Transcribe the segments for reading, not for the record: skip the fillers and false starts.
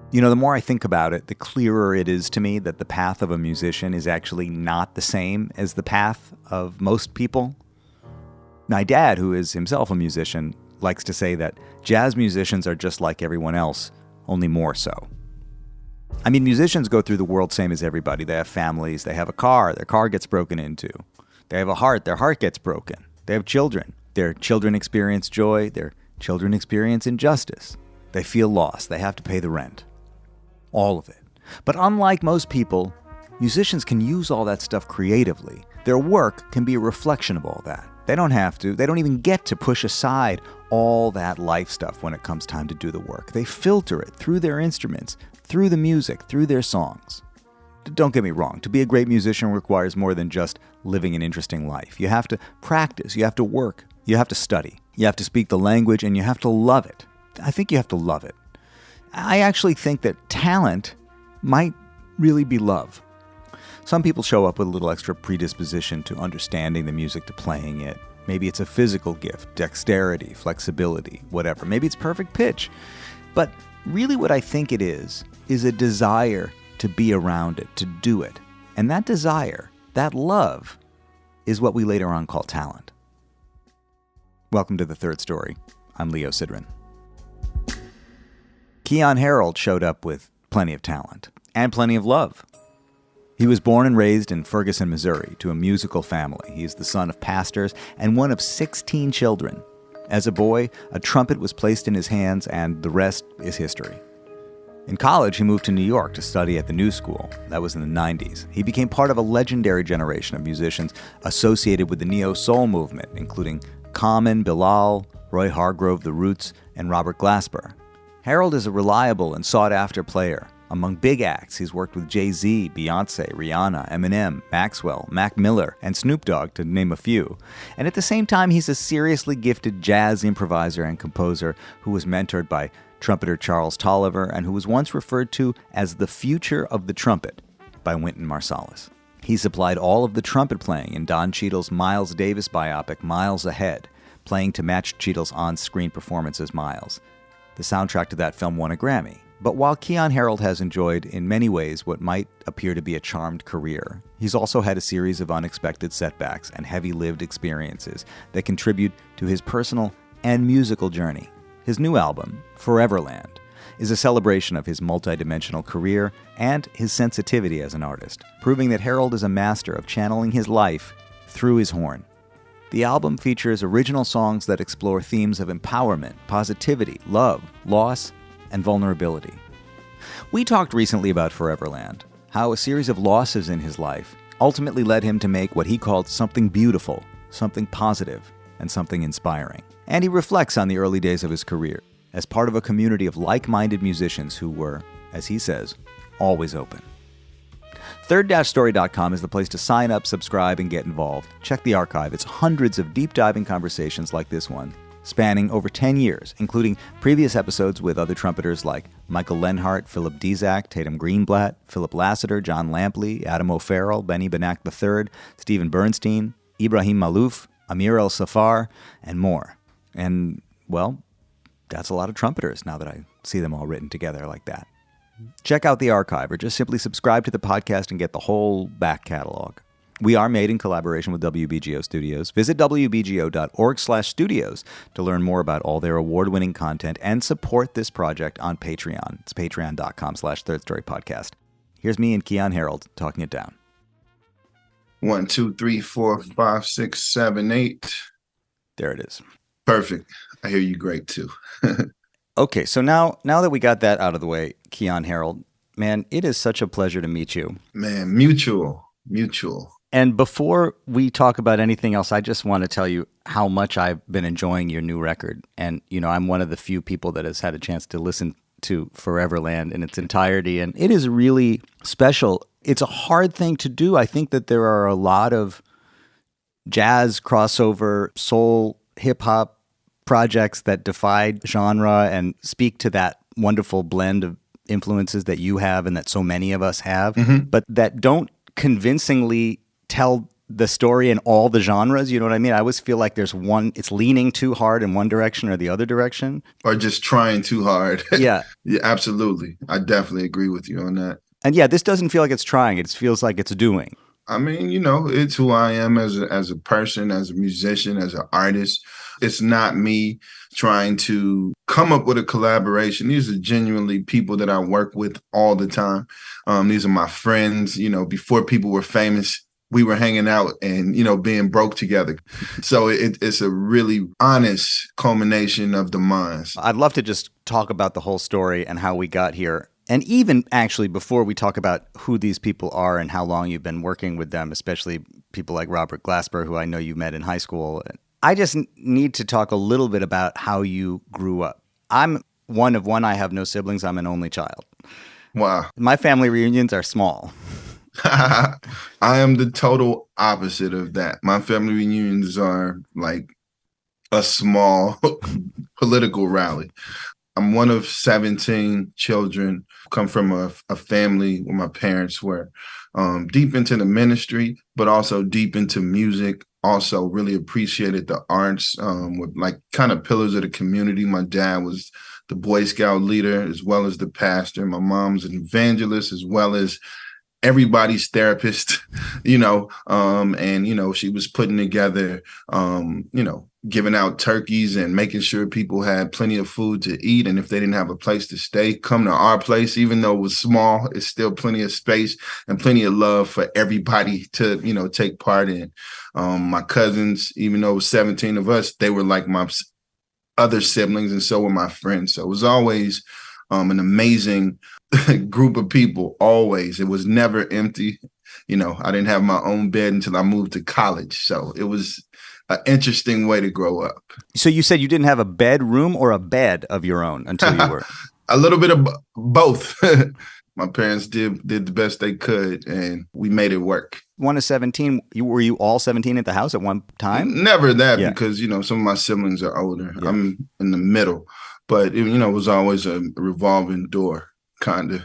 You know, the more I think about it, the clearer it is to me that the path of a musician is actually not the same as the path of most people. My dad, who is himself a musician, likes to say that jazz musicians are just like everyone else, only more so. I mean, musicians go through the world same as everybody. They have families, they have a car, their car gets broken into. They have a heart, their heart gets broken. They have children. Their children experience joy, their children experience injustice. They feel lost, they have to pay the rent. All of it. But unlike most people, musicians can use all that stuff creatively. Their work can be a reflection of all that. They don't have to, they don't even get to push aside all that life stuff when it comes time to do the work. They filter it through their instruments, through the music, through their songs. Don't get me wrong, to be a great musician requires more than just living an interesting life. You have to practice, you have to work, you have to study, you have to speak the language, and you have to love it. I think you have to love it. I actually think that talent might really be love. Some people show up with a little extra predisposition to understanding the music, to playing it. Maybe it's a physical gift, dexterity, flexibility, whatever. Maybe it's perfect pitch. But really what I think it is a desire to be around it, to do it. And that desire, that love, is what we later on call talent. Welcome to The Third Story. I'm Leo Sidran. Keyon Harrold showed up with plenty of talent and plenty of love. He was born and raised in Ferguson, Missouri, to a musical family. He is the son of pastors and one of 16 children. As a boy, a trumpet was placed in his hands, and the rest is history. In college, he moved to New York to study at the New School. That was in the 90s. He became part of a legendary generation of musicians associated with the neo-soul movement, including Common, Bilal, Roy Hargrove, The Roots, and Robert Glasper. Harrold is a reliable and sought-after player. Among big acts, he's worked with Jay-Z, Beyonce, Rihanna, Eminem, Maxwell, Miller, and Snoop Dogg, to name a few. And at the same time, he's a seriously gifted jazz improviser and composer who was mentored by trumpeter Charles Tolliver and who was once referred to as the future of the trumpet by Wynton Marsalis. He supplied all of the trumpet playing in Don Cheadle's Miles Davis biopic Miles Ahead, playing to match Cheadle's on-screen performance as Miles. The soundtrack to that film won a Grammy. But while Keyon Harrold has enjoyed, in many ways, what might appear to be a charmed career, he's also had a series of unexpected setbacks and heavy lived experiences that contribute to his personal and musical journey. His new album, Foreverland, is a celebration of his multidimensional career and his sensitivity as an artist, proving that Harrold is a master of channeling his life through his horn. The album features original songs that explore themes of empowerment, positivity, love, loss, and vulnerability. We talked recently about Foreverland, how a series of losses in his life ultimately led him to make what he called something beautiful, something positive, and something inspiring. And he reflects on the early days of his career as part of a community of like-minded musicians who were, as he says, always open. Third-story.com is the place to sign up, subscribe, and get involved. Check the archive. It's hundreds of deep-diving conversations like this one, spanning over 10 years, including previous episodes with other trumpeters like Michael Lenhart, Philip Dizak, Tatum Greenblatt, Philip Lassiter, John Lampley, Adam O'Farrell, Benny Benak III, Stephen Bernstein, Ibrahim Malouf, Amir El-Safar, and more. And, well, that's a lot of trumpeters now that I see them all written together like that. Check out the archive or just simply subscribe to the podcast and get the whole back catalog. We are made in collaboration with WBGO Studios. Visit wbgo.org/studios to learn more about all their award-winning content and support this project on Patreon. It's patreon.com/thirdstorypodcast. Here's me and Keyon Harrold talking it down. 1, 2, 3, 4, 5, 6, 7, 8. There it is. Perfect. I hear you great too. Okay, so now that we got that out of the way, Keyon Harrold, man, it is such a pleasure to meet you. Man, mutual. And before we talk about anything else, I just want to tell you how much I've been enjoying your new record. And, you know, I'm one of the few people that has had a chance to listen to Foreverland in its entirety, and it is really special. It's a hard thing to do. I think that there are a lot of jazz, crossover, soul, hip-hop projects that defy genre and speak to that wonderful blend of influences that you have and that so many of us have, but that don't convincingly tell the story in all the genres. You know what I mean? I always feel like there's one, it's leaning too hard in one direction or the other direction. Or just trying too hard. Yeah. Yeah, absolutely. I definitely agree with you on that. And yeah, this doesn't feel like it's trying. It feels like it's doing. I mean, it's who I am as a person, as a musician, as an artist. It's not me trying to come up with a collaboration. These are genuinely people that I work with all the time. These are my friends. Before people were famous, we were hanging out and, being broke together. So it's a really honest culmination of the minds. I'd love to just talk about the whole story and how we got here. And even actually before we talk about who these people are and how long you've been working with them, especially people like Robert Glasper, who I know you met in high school, I just need to talk a little bit about how you grew up. I'm one of one. I have no siblings. I'm an only child. Wow. My family reunions are small. I am the total opposite of that. My family reunions are like a small political rally. I'm one of 17 children, come from a family where my parents were deep into the ministry, but also deep into music, also really appreciated the arts, with like kind of pillars of the community. My dad was the Boy Scout leader as well as the pastor. My mom's an evangelist as well as everybody's therapist, and, she was putting together, giving out turkeys and making sure people had plenty of food to eat. And if they didn't have a place to stay, come to our place. Even though it was small, it's still plenty of space and plenty of love for everybody to, take part in. My cousins, even though it was 17 of us, they were like my other siblings, and so were my friends. So it was always an amazing group of people, always. It was never empty. I didn't have my own bed until I moved to college. So it was an interesting way to grow up. So you said you didn't have a bedroom or a bed of your own until you were? A little bit of both. My parents did the best they could, and we made it work. One of 17, were you all 17 at the house at one time? Never that, because, some of my siblings are older. Yeah. I'm in the middle. But, it was always a revolving door, kind of.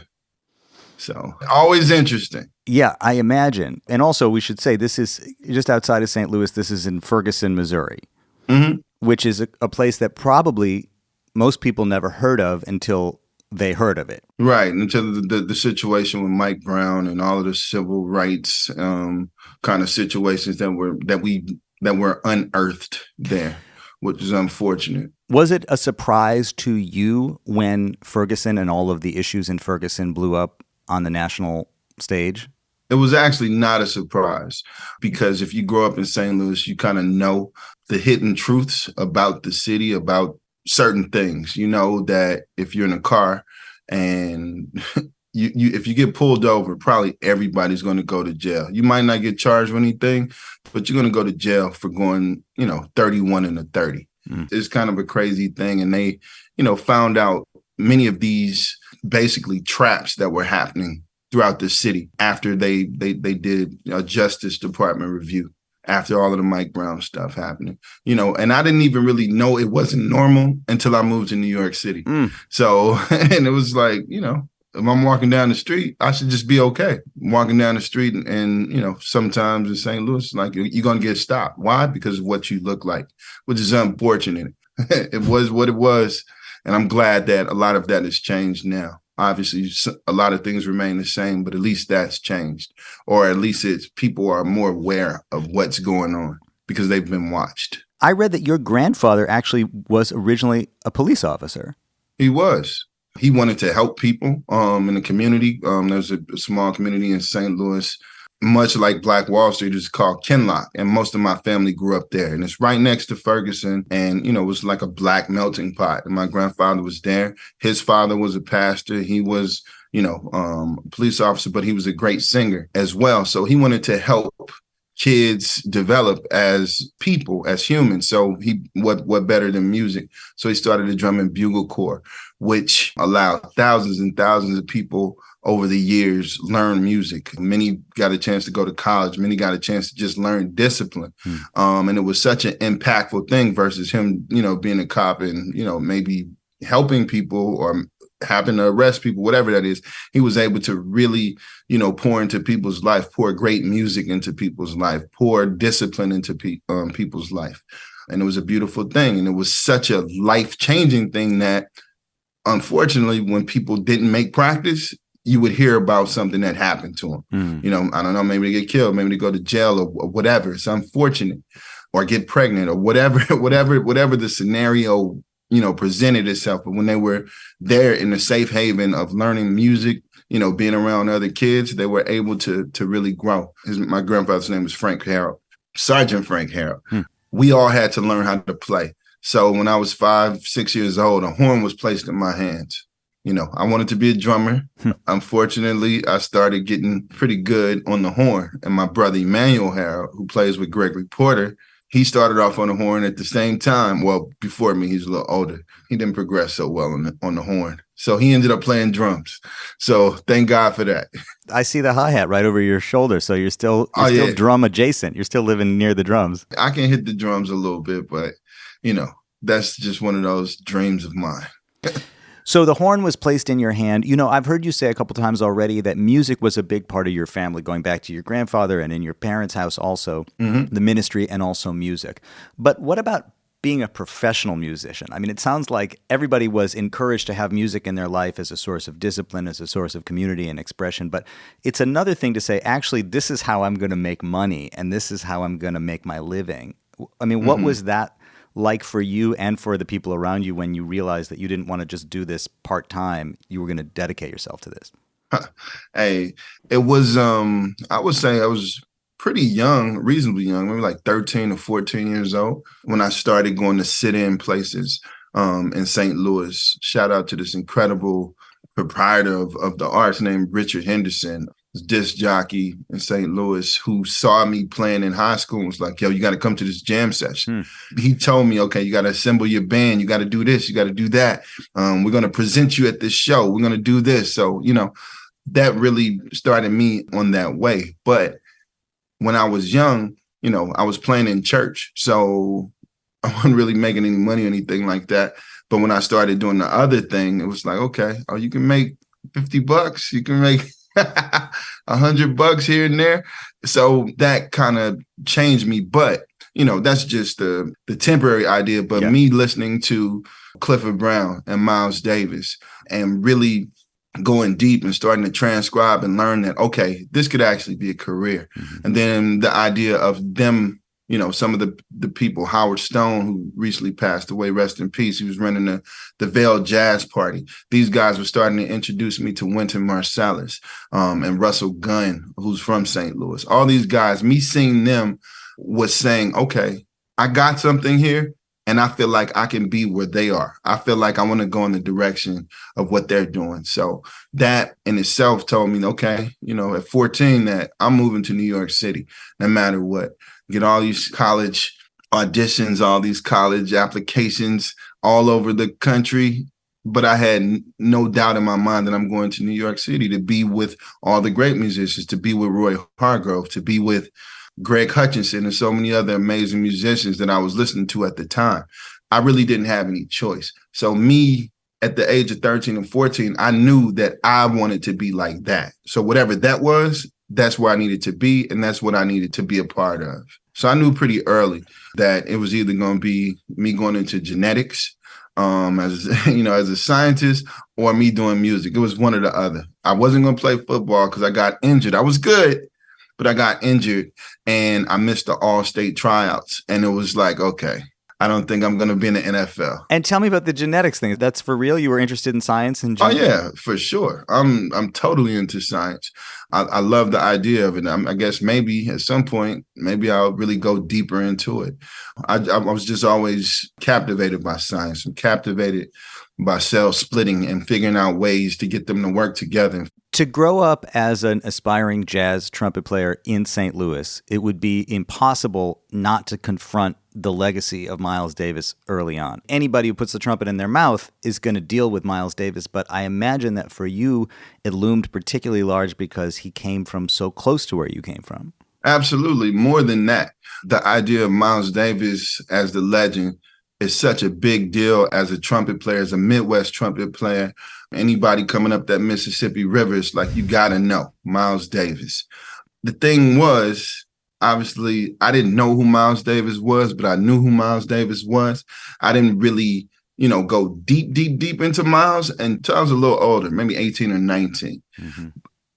So always interesting. Yeah, I imagine. And also, we should say this is just outside of St. Louis. This is in Ferguson, Missouri, which is a place that probably most people never heard of until they heard of it. Right. Until the situation with Mike Brown and all of the civil rights kind of situations that were unearthed there, which is unfortunate. Was it a surprise to you when Ferguson and all of the issues in Ferguson blew up on the national stage? It was actually not a surprise, because if you grow up in St. Louis, you kind of know the hidden truths about the city, about certain things. You know that if you're in a car and if you get pulled over, probably everybody's going to go to jail. You might not get charged with anything, but you're going to go to jail for going, 31 and a 30. It's kind of a crazy thing. And they, found out many of these basically traps that were happening throughout the city after they did a Justice Department review, after all of the Mike Brown stuff happening, and I didn't even really know it wasn't normal until I moved to New York City. So, and it was like, if I'm walking down the street, I should just be okay. I'm walking down the street and sometimes in St. Louis, like, you're going to get stopped. Why? Because of what you look like, which is unfortunate. It was what it was. And I'm glad that a lot of that has changed now. Obviously, a lot of things remain the same, but at least that's changed. Or at least people are more aware of what's going on because they've been watched. I read that your grandfather actually was originally a police officer. He was. He wanted to help people in the community. There's a small community in St. Louis, much like Black Wall Street, is called Kinloch. And most of my family grew up there. And it's right next to Ferguson. And, it was like a black melting pot. And my grandfather was there. His father was a pastor. He was, a police officer, but he was a great singer as well. So he wanted to help kids develop as people, as humans. So what better than music? So he started a drum and bugle corps, which allowed thousands and thousands of people over the years learn music. Many got a chance to go to college. Many got a chance to just learn discipline. And it was such an impactful thing versus him, being a cop and, maybe helping people or happened to arrest people, whatever that is. He was able to really, pour into people's life, pour great music into people's life, pour discipline into people's life. And it was a beautiful thing. And it was such a life-changing thing that, unfortunately, when people didn't make practice, you would hear about something that happened to them. I don't know, maybe they get killed, maybe they go to jail or whatever. It's unfortunate, or get pregnant or whatever the scenario, presented itself. But when they were there in the safe haven of learning music, being around other kids, they were able to really grow. My grandfather's name was Frank Harrold, Sergeant Frank Harrold. We all had to learn how to play. So when I was 5, 6 years old, a horn was placed in my hands. I wanted to be a drummer. Unfortunately, I started getting pretty good on the horn. And my brother, Emmanuel Harrold, who plays with Gregory Porter, he started off on the horn at the same time. Well, before me, he's a little older. He didn't progress so well on the horn. So he ended up playing drums. So thank God for that. I see the hi-hat right over your shoulder. So you're still drum adjacent. You're still living near the drums. I can hit the drums a little bit, but, that's just one of those dreams of mine. So the horn was placed in your hand. I've heard you say a couple times already that music was a big part of your family, going back to your grandfather and in your parents' house also, the ministry and also music. But what about being a professional musician? I mean, it sounds like everybody was encouraged to have music in their life as a source of discipline, as a source of community and expression. But it's another thing to say, actually, this is how I'm going to make money and this is how I'm going to make my living. I mean, what was that like for you and for the people around you when you realized that you didn't want to just do this part-time, you were going to dedicate yourself to this? Hey, it was, I would say I was pretty young, reasonably young, maybe like 13 or 14 years old when I started going to sit-in places in St. Louis. Shout out to this incredible proprietor of the arts named Richard Henderson, disc jockey in St. Louis, who saw me playing in high school and was like, yo, you got to come to this jam session. He told me, okay, you got to assemble your band. You got to do this. You got to do that. We're going to present you at this show. We're going to do this. So, that really started me on that way. But when I was young, I was playing in church. So I wasn't really making any money or anything like that. But when I started doing the other thing, it was like, okay, you can make $50. You can make $100 here and there. So that kind of changed me. But, that's just the temporary idea. But me listening to Clifford Brown and Miles Davis and really going deep and starting to transcribe and learn that, okay, this could actually be a career. And then the idea of them, some of the people, Howard Stone, who recently passed away, rest in peace. He was running the Vail Jazz Party. These guys were starting to introduce me to Wynton Marsalis and Russell Gunn, who's from St. Louis. All these guys, me seeing them was saying, okay, I got something here. And I feel like I can be where they are. I feel like I want to go in the direction of what they're doing. So that in itself told me, okay, at 14, that I'm moving to New York City, no matter what. Get all these college auditions, all these college applications all over the country. But I had no doubt in my mind that I'm going to New York City to be with all the great musicians, to be with Roy Hargrove, to be with Greg Hutchinson and so many other amazing musicians that I was listening to at the time. I really didn't have any choice. So me, at the age of 13 and 14, I knew that I wanted to be like that. So whatever that was, that's where I needed to be. And that's what I needed to be a part of. So I knew pretty early that it was either going to be me going into genetics as a scientist, or me doing music. It was one or the other. I wasn't going to play football because I got injured. I was good, but I got injured and I missed the all-state tryouts. And it was like, okay, I don't think I'm going to be in the NFL. And tell me about the genetics thing. That's for real? You were interested in science and genetics? Oh, yeah, for sure. I'm totally into science. I love the idea of it. I guess maybe at some point, maybe I'll really go deeper into it. I was just always captivated by science. I'm captivated by cell splitting and figuring out ways to get them to work together. To grow up as an aspiring jazz trumpet player in St. Louis, it would be impossible not to confront the legacy of Miles Davis early on. Anybody who puts the trumpet in their mouth is going to deal with Miles Davis, but I imagine that for you, it loomed particularly large because he came from so close to where you came from. Absolutely. More than that, the idea of Miles Davis as the legend is such a big deal as a trumpet player, as a Midwest trumpet player. Anybody coming up that Mississippi River, it's like, you got to know Miles Davis. The thing was, obviously, I didn't know who Miles Davis was, but I knew who Miles Davis was. I didn't really, go deep into Miles until I was a little older, maybe 18 or 19. Mm-hmm.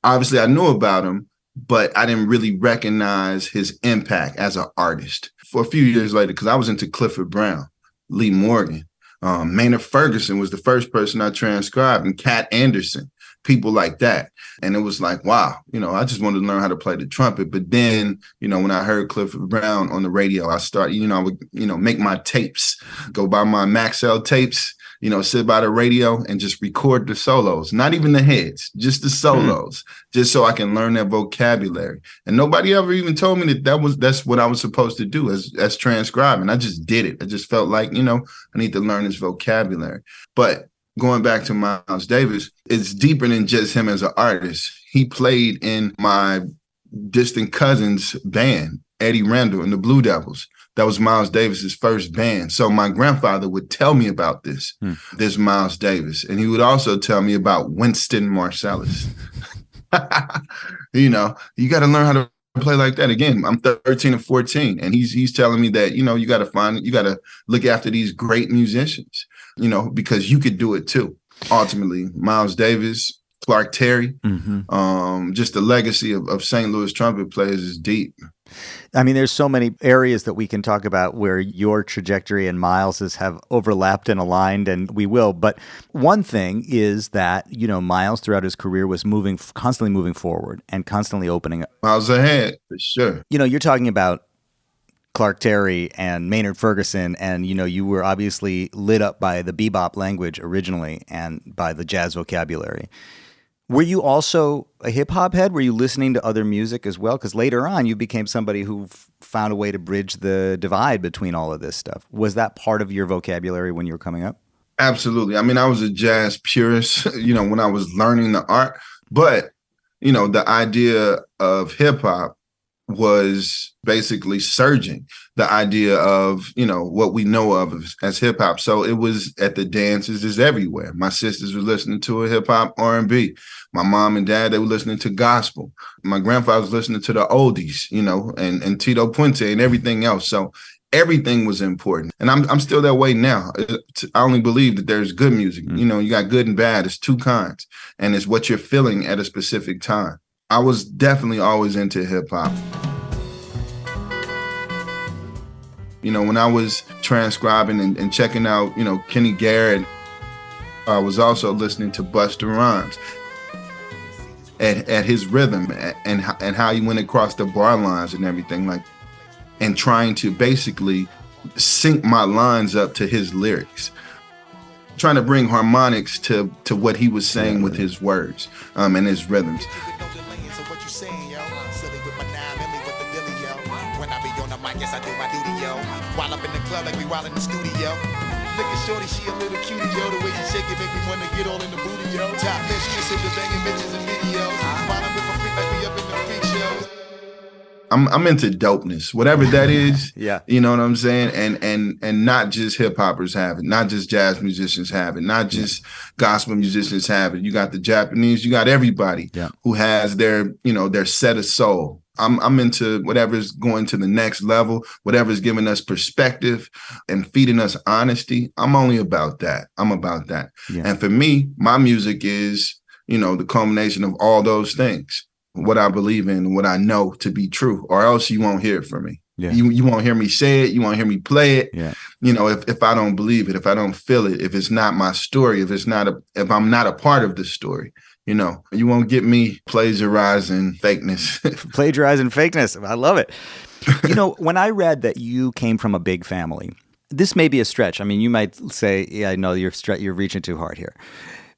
Obviously, I knew about him, but I didn't really recognize his impact as an artist for a few years later, because I was into Clifford Brown, Lee Morgan. Maynard Ferguson was the first person I transcribed, and Cat Anderson, people like that. And it was like, wow, I just wanted to learn how to play the trumpet. But then, when I heard Clifford Brown on the radio, I started, I would, make my tapes, go buy my Maxwell tapes, sit by the radio and just record the solos, not even the heads, just the solos, just so I can learn that vocabulary. And nobody ever even told me that's what I was supposed to do as transcribing. I just did it. I just felt like, I need to learn this vocabulary. But going back to Miles Davis, it's deeper than just him as an artist. He played in my distant cousin's band, Eddie Randall and the Blue Devils. That was Miles Davis's first band. So my grandfather would tell me about this Miles Davis. And he would also tell me about Wynton Marsalis. You got to learn how to play like that. Again, I'm 13 and 14. And he's telling me that, you got to look after these great musicians, because you could do it too. Ultimately, Miles Davis, Clark Terry, just the legacy of St. Louis trumpet players is deep. I mean, there's so many areas that we can talk about where your trajectory and Miles's have overlapped and aligned, and we will. But one thing is that, Miles throughout his career was constantly moving forward and constantly opening up. Miles ahead, for sure. You're talking about Clark Terry and Maynard Ferguson, and, you were obviously lit up by the bebop language originally and by the jazz vocabulary. Were you also a hip-hop head? Were you listening to other music as well? Because later on, you became somebody who found a way to bridge the divide between all of this stuff. Was that part of your vocabulary when you were coming up? Absolutely. I mean, I was a jazz purist, when I was learning the art. But, the idea of hip-hop was basically surging the idea of, what we know of as hip hop. So it was at the dances, is everywhere. My sisters were listening to a hip hop R&B. My mom and dad, they were listening to gospel. My grandfather was listening to the oldies, and Tito Puente and everything else. So everything was important. And I'm still that way now. I only believe that there's good music. You got good and bad. It's two kinds. And it's what you're feeling at a specific time. I was definitely always into hip hop. When I was transcribing and checking out, Kenny Garrett, I was also listening to Busta Rhymes at his rhythm and how he went across the bar lines and everything, and trying to basically sync my lines up to his lyrics, trying to bring harmonics to what he was saying with his words and his rhythms. While up in the club like we while in the studio. Look at shorty, she a little cutie, yo. The way she shake it make me wanna get all in the booty, yo. Top mistress in the banging bitches and videos. While I'm with my freak like we up in the freak shows. I'm into dopeness, whatever that is. Yeah. You know what I'm saying? And not just hip hoppers have it, not just jazz musicians have it, not just gospel musicians have it. You got the Japanese, you got everybody who has their set of soul. I'm into whatever's going to the next level, whatever's giving us perspective and feeding us honesty. I'm only about that. I'm about that. Yeah. And for me, my music is, the culmination of all those things, what I believe in and what I know to be true, or else you won't hear it from me. Yeah. You won't hear me say it. You won't hear me play it. Yeah. If I don't believe it, if I don't feel it, if it's not my story, if I'm not a part of the story. You won't get me plagiarizing fakeness. Plagiarizing fakeness. I love it. When I read that you came from a big family, this may be a stretch. I mean, you might say, yeah, I know you're reaching too hard here.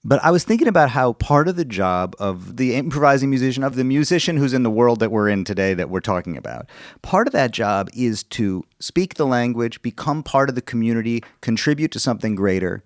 But I was thinking about how part of the job of the improvising musician, of the musician who's in the world that we're in today that we're talking about, part of that job is to speak the language, become part of the community, contribute to something greater,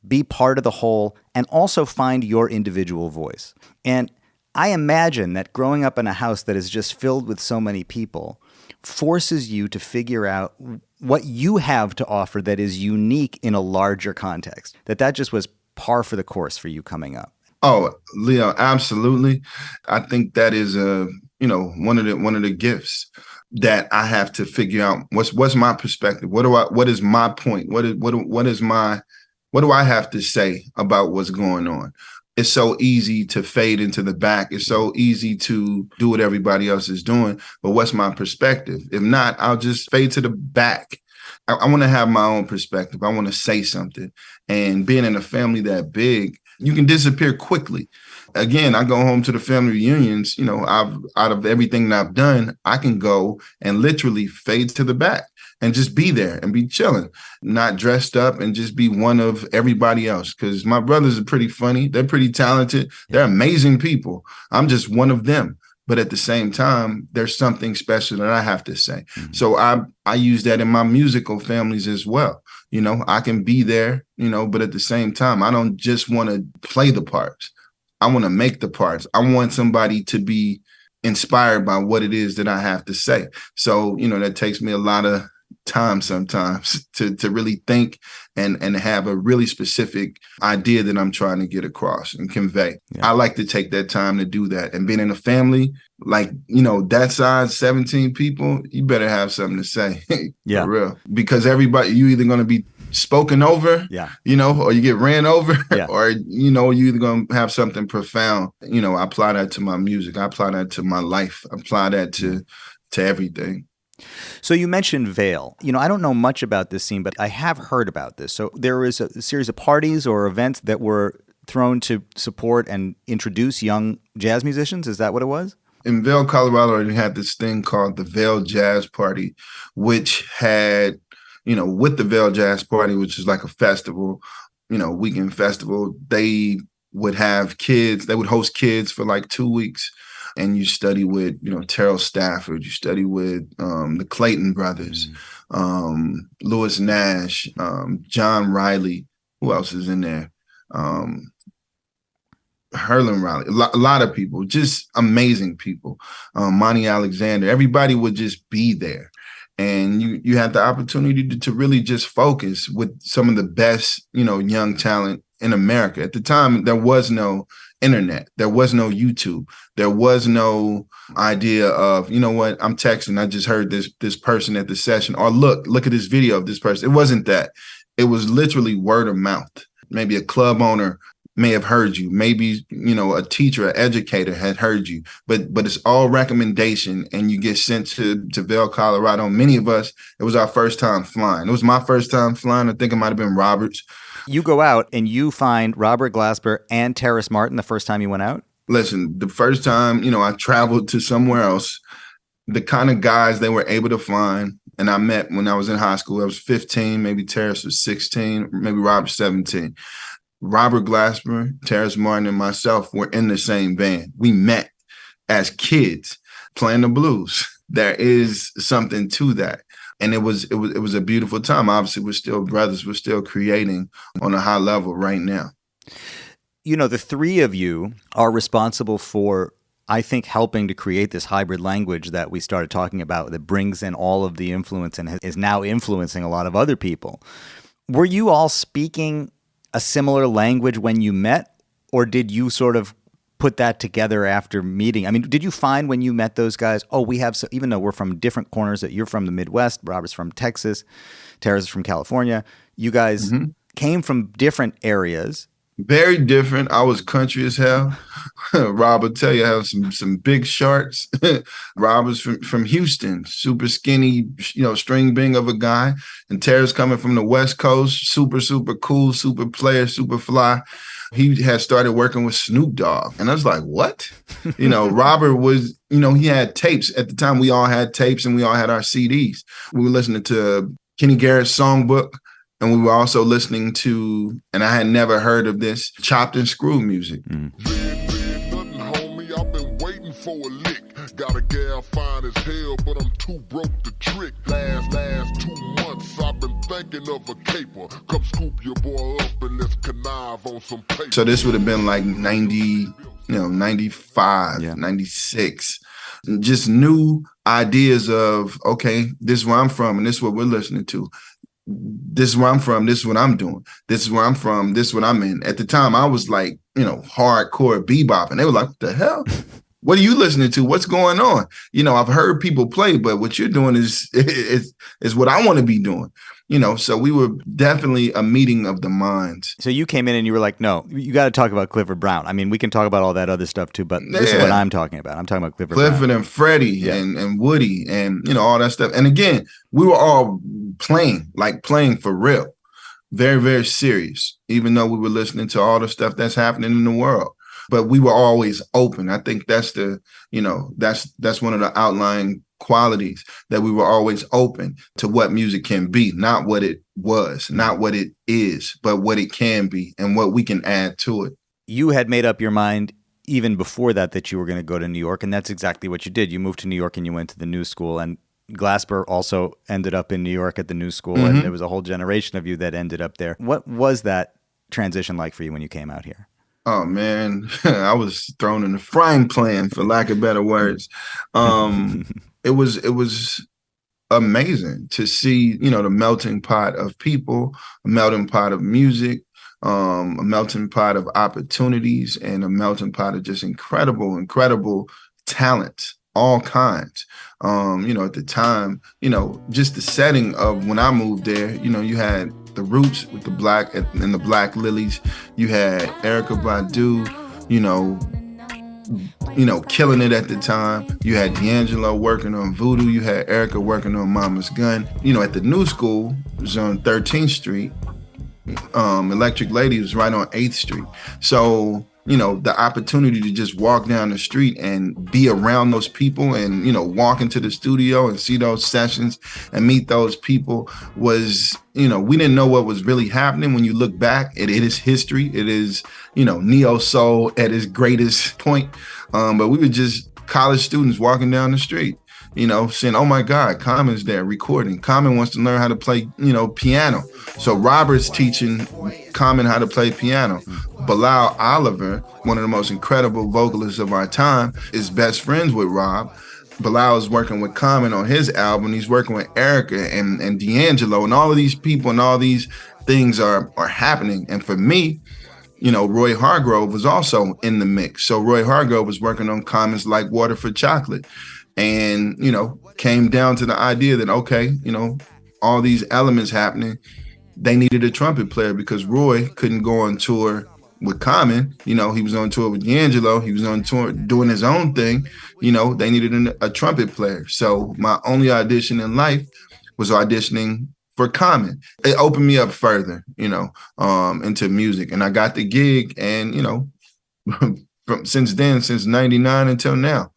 be part of the whole, and also find your individual voice. And I imagine that growing up in a house that is just filled with so many people forces you to figure out what you have to offer that is unique in a larger context. That just was par for the course for you coming up? Oh, Leo, absolutely. I think that is one of the gifts that I have to figure out. What's my perspective? What is my point? What do I have to say about what's going on? It's so easy to fade into the back. It's so easy to do what everybody else is doing. But what's my perspective? If not, I'll just fade to the back. I want to have my own perspective. I want to say something. And being in a family that big, you can disappear quickly. Again, I go home to the family reunions, out of everything that I've done, I can go and literally fade to the back and just be there and be chilling, not dressed up, and just be one of everybody else. Because my brothers are pretty funny. They're pretty talented. They're amazing people. I'm just one of them. But at the same time, there's something special that I have to say. Mm-hmm. So I use that in my musical families as well. I can be there, but at the same time, I don't just want to play the parts. I want to make the parts. I want somebody to be inspired by what it is that I have to say. So, that takes me a lot of time sometimes to really think and have a really specific idea that I'm trying to get across and convey. Yeah. I like to take that time to do that. And being in a family, that size, 17 people, you better have something to say. Yeah. For real. Because everybody, you either going to be spoken over, or you get ran over, or, you either going to have something profound. I apply that to my music. I apply that to my life. I apply that to everything. So you mentioned Vail. I don't know much about this scene, but I have heard about this. So there was a series of parties or events that were thrown to support and introduce young jazz musicians. Is that what it was? In Vail, Colorado, they had this thing called the Vail Jazz Party, which had, with the Vail Jazz Party, which is like a festival, weekend festival, they would have kids, they would host kids for like 2 weeks. And you study with, Terrell Stafford, you study with the Clayton brothers, Lewis Nash, John Riley. Who else is in there? Herlin Riley, a lot of people, just amazing people. Monty Alexander, everybody would just be there. And you had the opportunity to really just focus with some of the best, young talent in America. At the time, there was no internet. There was no YouTube. There was no idea of, I'm texting. I just heard this person at the session, or look at this video of this person. It wasn't that. It was literally word of mouth. Maybe a club owner may have heard you. Maybe, a teacher, an educator had heard you, but it's all recommendation, and you get sent to Vail, Colorado. Many of us, it was our first time flying. It was my first time flying. I think it might've been Robert's. You go out and you find Robert Glasper and Terrace Martin the first time you went out? Listen, the first time, I traveled to somewhere else, the kind of guys they were able to find, and I met when I was in high school. I was 15, maybe Terrace was 16, maybe Robert 17. Robert Glasper, Terrace Martin, and myself were in the same band. We met as kids playing the blues. There is something to that. And it was a beautiful time. Obviously, we're still brothers. We're still creating on a high level right now. The three of you are responsible for, I think, helping to create this hybrid language that we started talking about that brings in all of the influence and is now influencing a lot of other people. Were you all speaking a similar language when you met, or did you sort of put that together after meeting? I mean, did you find when you met those guys, even though we're from different corners, that you're from the Midwest, Robert's from Texas, Terrace is from California, you guys came from different areas. Very different. I was country as hell. Rob will tell you I have some big shorts. Rob was from Houston, super skinny, string bean of a guy. And Terrace coming from the West Coast, super, super cool, super player, super fly. He had started working with Snoop Dogg. And I was like, what? Robert was, he had tapes. At the time, we all had tapes and we all had our CDs. We were listening to Kenny Garrett's songbook. And we were also listening to, and I had never heard of this, chopped and screw music. Nothing, homie. I've been waiting for a lick. Got a gal fine as hell, but I'm too broke to trick. Last 2 months, I've been thinking of a caper. Come scoop your boy up and let's connive on some paper. So this would have been like 90, 95, 96. Just new ideas of, okay, this is where I'm from and this is what we're listening to. this is where I'm from, this is what I'm doing. This is where I'm from, this is what I'm in. At the time, I was like, hardcore bebop. And they were like, what the hell? What are you listening to? What's going on? I've heard people play, but what you're doing is what I want to be doing. So we were definitely a meeting of the minds. So you came in and you were like, no, you got to talk about Clifford Brown. I mean, we can talk about all that other stuff too, but this is what I'm talking about. I'm talking about Clifford Brown. And Freddie and Woody and, all that stuff. And again, we were all playing for real. Very, very serious, even though we were listening to all the stuff that's happening in the world. But we were always open. I think that's that's one of the outlying qualities, that we were always open to what music can be, not what it was, not what it is, but what it can be and what we can add to it. You had made up your mind even before that you were going to go to New York, and that's exactly what you did. You moved to New York and you went to the New School, and Glasper also ended up in New York at the New School, and there was a whole generation of you that ended up there. What was that transition like for you when you came out here? Oh, man, I was thrown in the frying pan, for lack of better words. It was amazing to see, the melting pot of people, a melting pot of music, a melting pot of opportunities, and a melting pot of just incredible talent, all kinds. At the time, just the setting of when I moved there, you had the Roots with the Black and the Black Lilies. You had Erykah Badu, killing it at the time. You had D'Angelo working on Voodoo. You had Erykah working on Mama's Gun. At the New School, it was on 13th Street. Electric Lady was right on 8th Street. So, the opportunity to just walk down the street and be around those people and, walk into the studio and see those sessions and meet those people was, we didn't know what was really happening. When you look back, it is history. It is, neo soul at its greatest point. But we were just college students walking down the street, saying, oh my God, Common's there recording. Common wants to learn how to play, piano. So Robert's teaching Common how to play piano. Bilal Oliver, one of the most incredible vocalists of our time, is best friends with Rob. Bilal is working with Common on his album. He's working with Erykah and D'Angelo, and all of these people and all these things are happening. And for me, Roy Hargrove was also in the mix. So Roy Hargrove was working on Common's Like Water for Chocolate. And, came down to the idea that, okay, all these elements happening, they needed a trumpet player because Roy couldn't go on tour with Common. He was on tour with D'Angelo. He was on tour doing his own thing. They needed a trumpet player. So my only audition in life was auditioning for Common. It opened me up further, into music. And I got the gig. And, since 99 until now,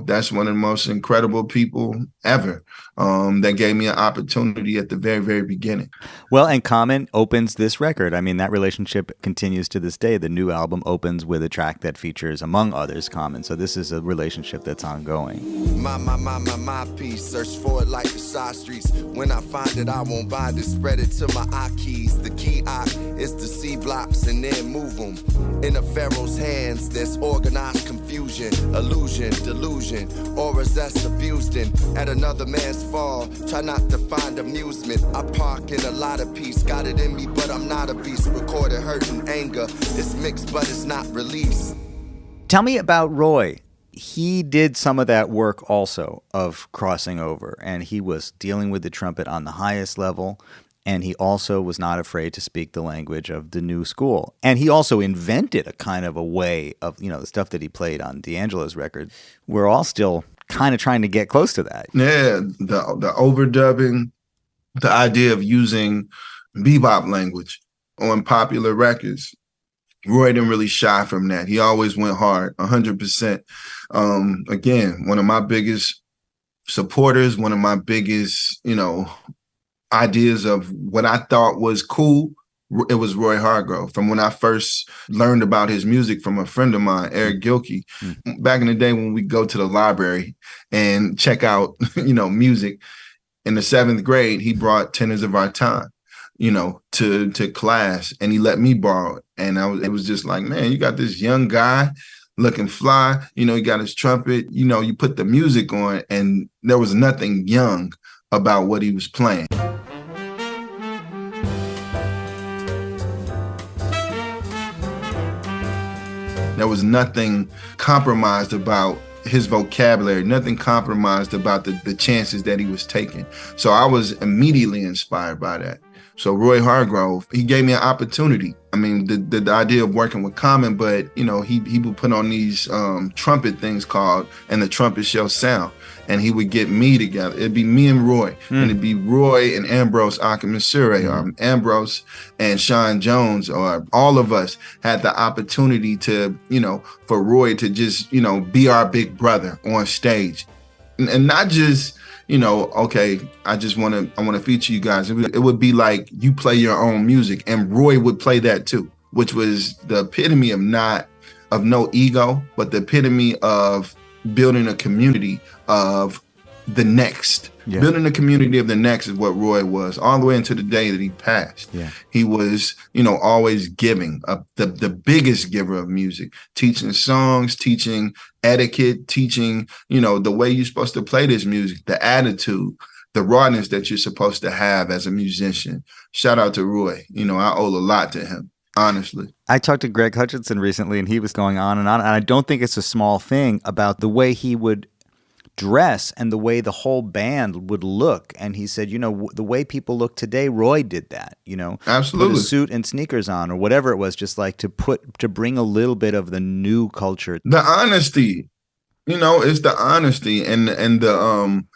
that's one of the most incredible people ever that gave me an opportunity at the very, very beginning. Well, and Common opens this record. I mean, that relationship continues to this day. The new album opens with a track that features, among others, Common. So this is a relationship that's ongoing. My piece. Search for it like the side streets. When I find it, I won't bind it. Spread it to my eye keys. The key eye is to see blocks and then move them. In a pharaoh's hands, there's organized confusion, illusion, delusion, auras that's abused in. At another man's fall, try not to find amusement. I park in a lot of peace. Got it in me, but I'm not a beast. Recorded hurt and anger. It's mixed, but it's not released. Tell me about Roy. He did some of that work also of crossing over, and he was dealing with the trumpet on the highest level, and he also was not afraid to speak the language of the New School. And he also invented a kind of a way of, the stuff that he played on D'Angelo's record. We're all still kind of trying to get close to that. Yeah, the overdubbing, the idea of using bebop language on popular records. Roy didn't really shy from that. He always went hard, 100%. Again, one of my biggest supporters, one of my biggest, ideas of what I thought was cool, it was Roy Hargrove. From when I first learned about his music from a friend of mine, Eric Gilkey, back in the day when we go to the library and check out, music. In the 7th grade, he brought Tenors of Our Time, to class, and he let me borrow it. And it was just like, man, you got this young guy looking fly, he got his trumpet, you put the music on, and there was nothing young about what he was playing. There was nothing compromised about his vocabulary, nothing compromised about the chances that he was taking. So I was immediately inspired by that. So Roy Hargrove, he gave me an opportunity. I mean, the idea of working with Common, but he would put on these trumpet things called "And the Trumpet Shall Sound," and he would get me together. It'd be me and Roy, and it'd be Roy and Ambrose Akinmasure, Ambrose and Sean Jones, or all of us had the opportunity to, for Roy to just, be our big brother on stage, and not just. Okay, I want to feature you guys. It would be like you play your own music, and Roy would play that too, which was the epitome of no ego, but the epitome of building a community of the next. Yeah. Building a community of the next is what Roy was, all the way into the day that he passed. Yeah. He was, always giving, the biggest giver of music, teaching songs, teaching etiquette, teaching, the way you're supposed to play this music, the attitude, the rawness that you're supposed to have as a musician. Shout out to Roy. I owe a lot to him, honestly. I talked to Greg Hutchinson recently, and he was going on, and I don't think it's a small thing about the way he would dress and the way the whole band would look. And he said, the way people look today, Roy did that, Absolutely. Put a suit and sneakers on or whatever it was, just like to bring a little bit of the new culture. The honesty, it's the honesty and the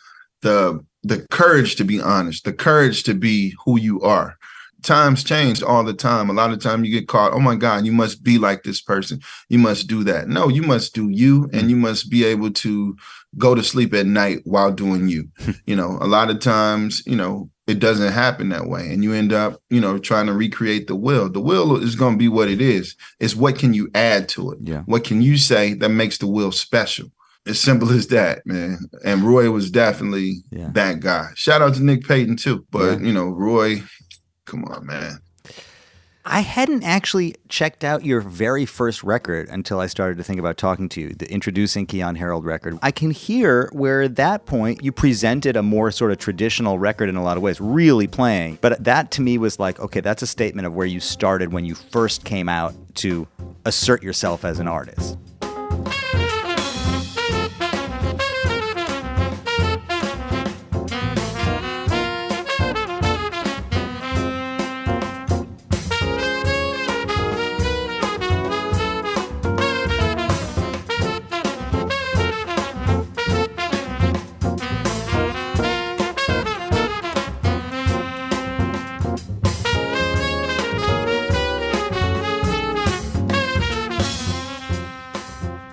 courage to be honest, the courage to be who you are. Times change all the time. A lot of time you get caught, oh my God, you must be like this person. You must do that. No, you must do you, and you must be able to go to sleep at night while doing you. A lot of times, it doesn't happen that way. And you end up, trying to recreate the will. The will is going to be what it is. It's what can you add to it? Yeah. What can you say that makes the will special? As simple as that, man. And Roy was definitely that guy. Shout out to Nick Payton too. But, Roy, come on, man. I hadn't actually checked out your very first record until I started to think about talking to you, the Introducing Keyon Harrold record. I can hear where at that point you presented a more sort of traditional record in a lot of ways, really playing. But that to me was like, okay, that's a statement of where you started when you first came out to assert yourself as an artist.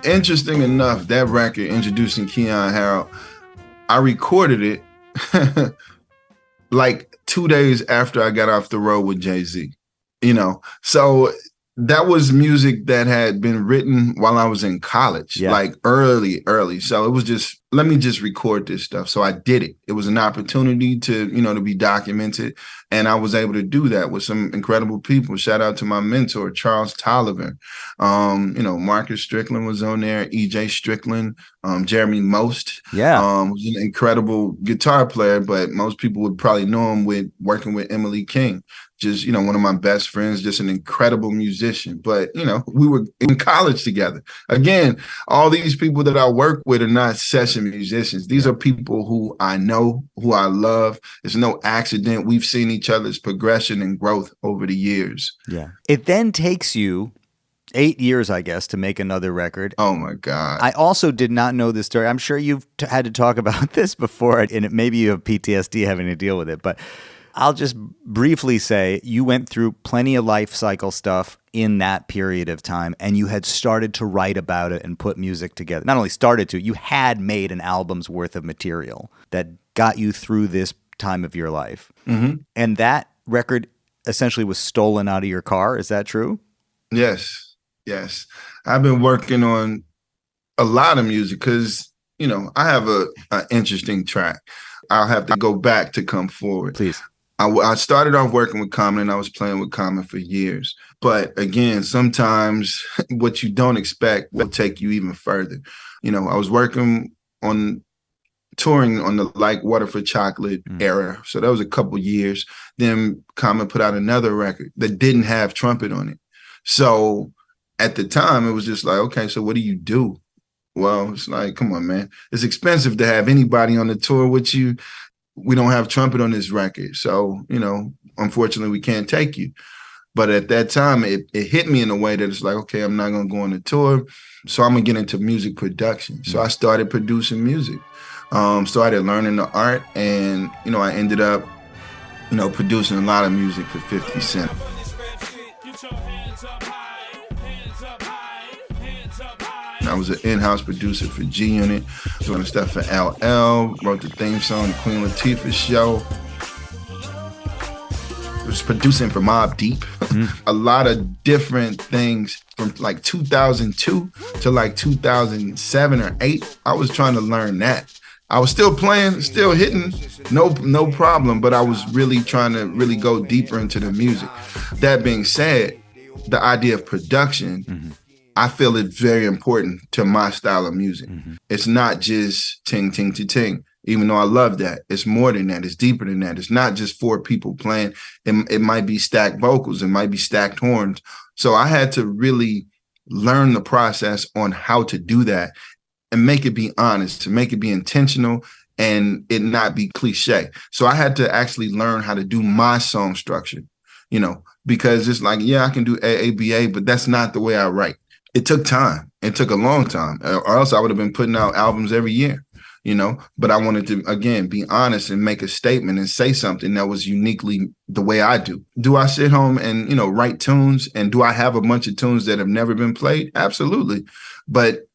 Interesting enough, that record, Introducing Keyon Harrold, I recorded it like 2 days after I got off the road with Jay-Z, So that was music that had been written while I was in college, like early. So it was just, let me just record this stuff. So I did it. It was an opportunity to, to be documented. And I was able to do that with some incredible people. Shout out to my mentor, Charles Tolliver. Marcus Strickland was on there, EJ Strickland, Jeremy Most. Was an incredible guitar player, but most people would probably know him with working with Emily King. Just, one of my best friends, just an incredible musician. But, we were in college together. Again, all these people that I work with are not session musicians. These are people who I know, who I love. It's no accident. We've seen each other's progression and growth over the years. Yeah. It then takes you 8 years, I guess, to make another record. Oh, my God. I also did not know this story. I'm sure you've had to talk about this before, and maybe you have PTSD having to deal with it, but I'll just briefly say you went through plenty of life cycle stuff in that period of time, and you had started to write about it and put music together. Not only started to, you had made an album's worth of material that got you through this time of your life. Mm-hmm. And that record essentially was stolen out of your car. Is that true? Yes. I've been working on a lot of music because, I have an interesting track. I'll have to go back to come forward. Please. I started off working with Common, and I was playing with Common for years. But again, sometimes what you don't expect will take you even further. I was touring on the Like Water for Chocolate era. So that was a couple years. Then Common put out another record that didn't have trumpet on it. So at the time, it was just like, okay, so what do you do? Well, it's like, come on, man. It's expensive to have anybody on the tour with you. We don't have trumpet on this record. So, unfortunately, we can't take you. But at that time, it hit me in a way that it's like, okay, I'm not going to go on the tour. So I'm going to get into music production. So I started producing music, started learning the art. And, I ended up, producing a lot of music for 50 Cent. I was an in-house producer for G Unit, doing stuff for LL, wrote the theme song, The Queen Latifah Show. Was producing for Mobb Deep, a lot of different things from like 2002 to like 2007 or 8. I was trying to learn that. I was still playing, still hitting, no problem, but I was really trying to really go deeper into the music. That being said, the idea of production, I feel it's very important to my style of music. It's not just ting, ting, ting, ting. Even though I love that, it's more than that. It's deeper than that. It's not just 4 people playing. It might be stacked vocals. It might be stacked horns. So I had to really learn the process on how to do that and make it be honest, to make it be intentional and it not be cliche. So I had to actually learn how to do my song structure, because it's like, yeah, I can do AABA, but that's not the way I write. It took time. It took a long time, or else I would have been putting out albums every year. But I wanted to, again, be honest and make a statement and say something that was uniquely the way I do. Do I sit home and, write tunes? And do I have a bunch of tunes that have never been played? Absolutely. But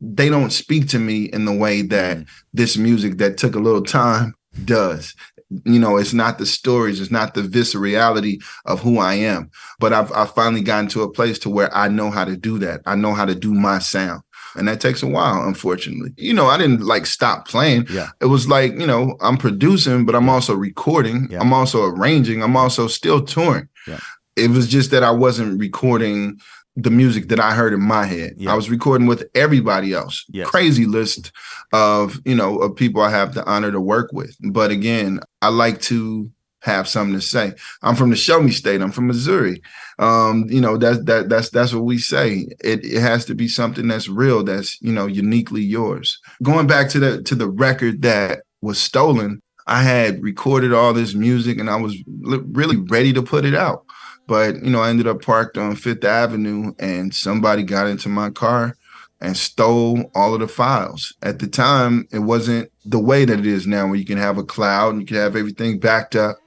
they don't speak to me in the way that this music that took a little time does. It's not the stories, it's not the viscerality of who I am. But I've finally gotten to a place to where I know how to do that. I know how to do my sound. And that takes a while, unfortunately. I didn't stop playing. Yeah. It was like, I'm producing, but I'm also recording. Yeah. I'm also arranging. I'm also still touring. Yeah. It was just that I wasn't recording the music that I heard in my head. Yeah. I was recording with everybody else. Yes. Crazy list of, of people I have the honor to work with. But again, I like to have something to say. I'm from the Show Me State. I'm from Missouri. That's what we say. It has to be something that's real, that's, uniquely yours. Going back to the record that was stolen, I had recorded all this music and I was really ready to put it out. But, I ended up parked on 5th Avenue and somebody got into my car and stole all of the files. At the time, it wasn't the way that it is now, where you can have a cloud and you can have everything backed up.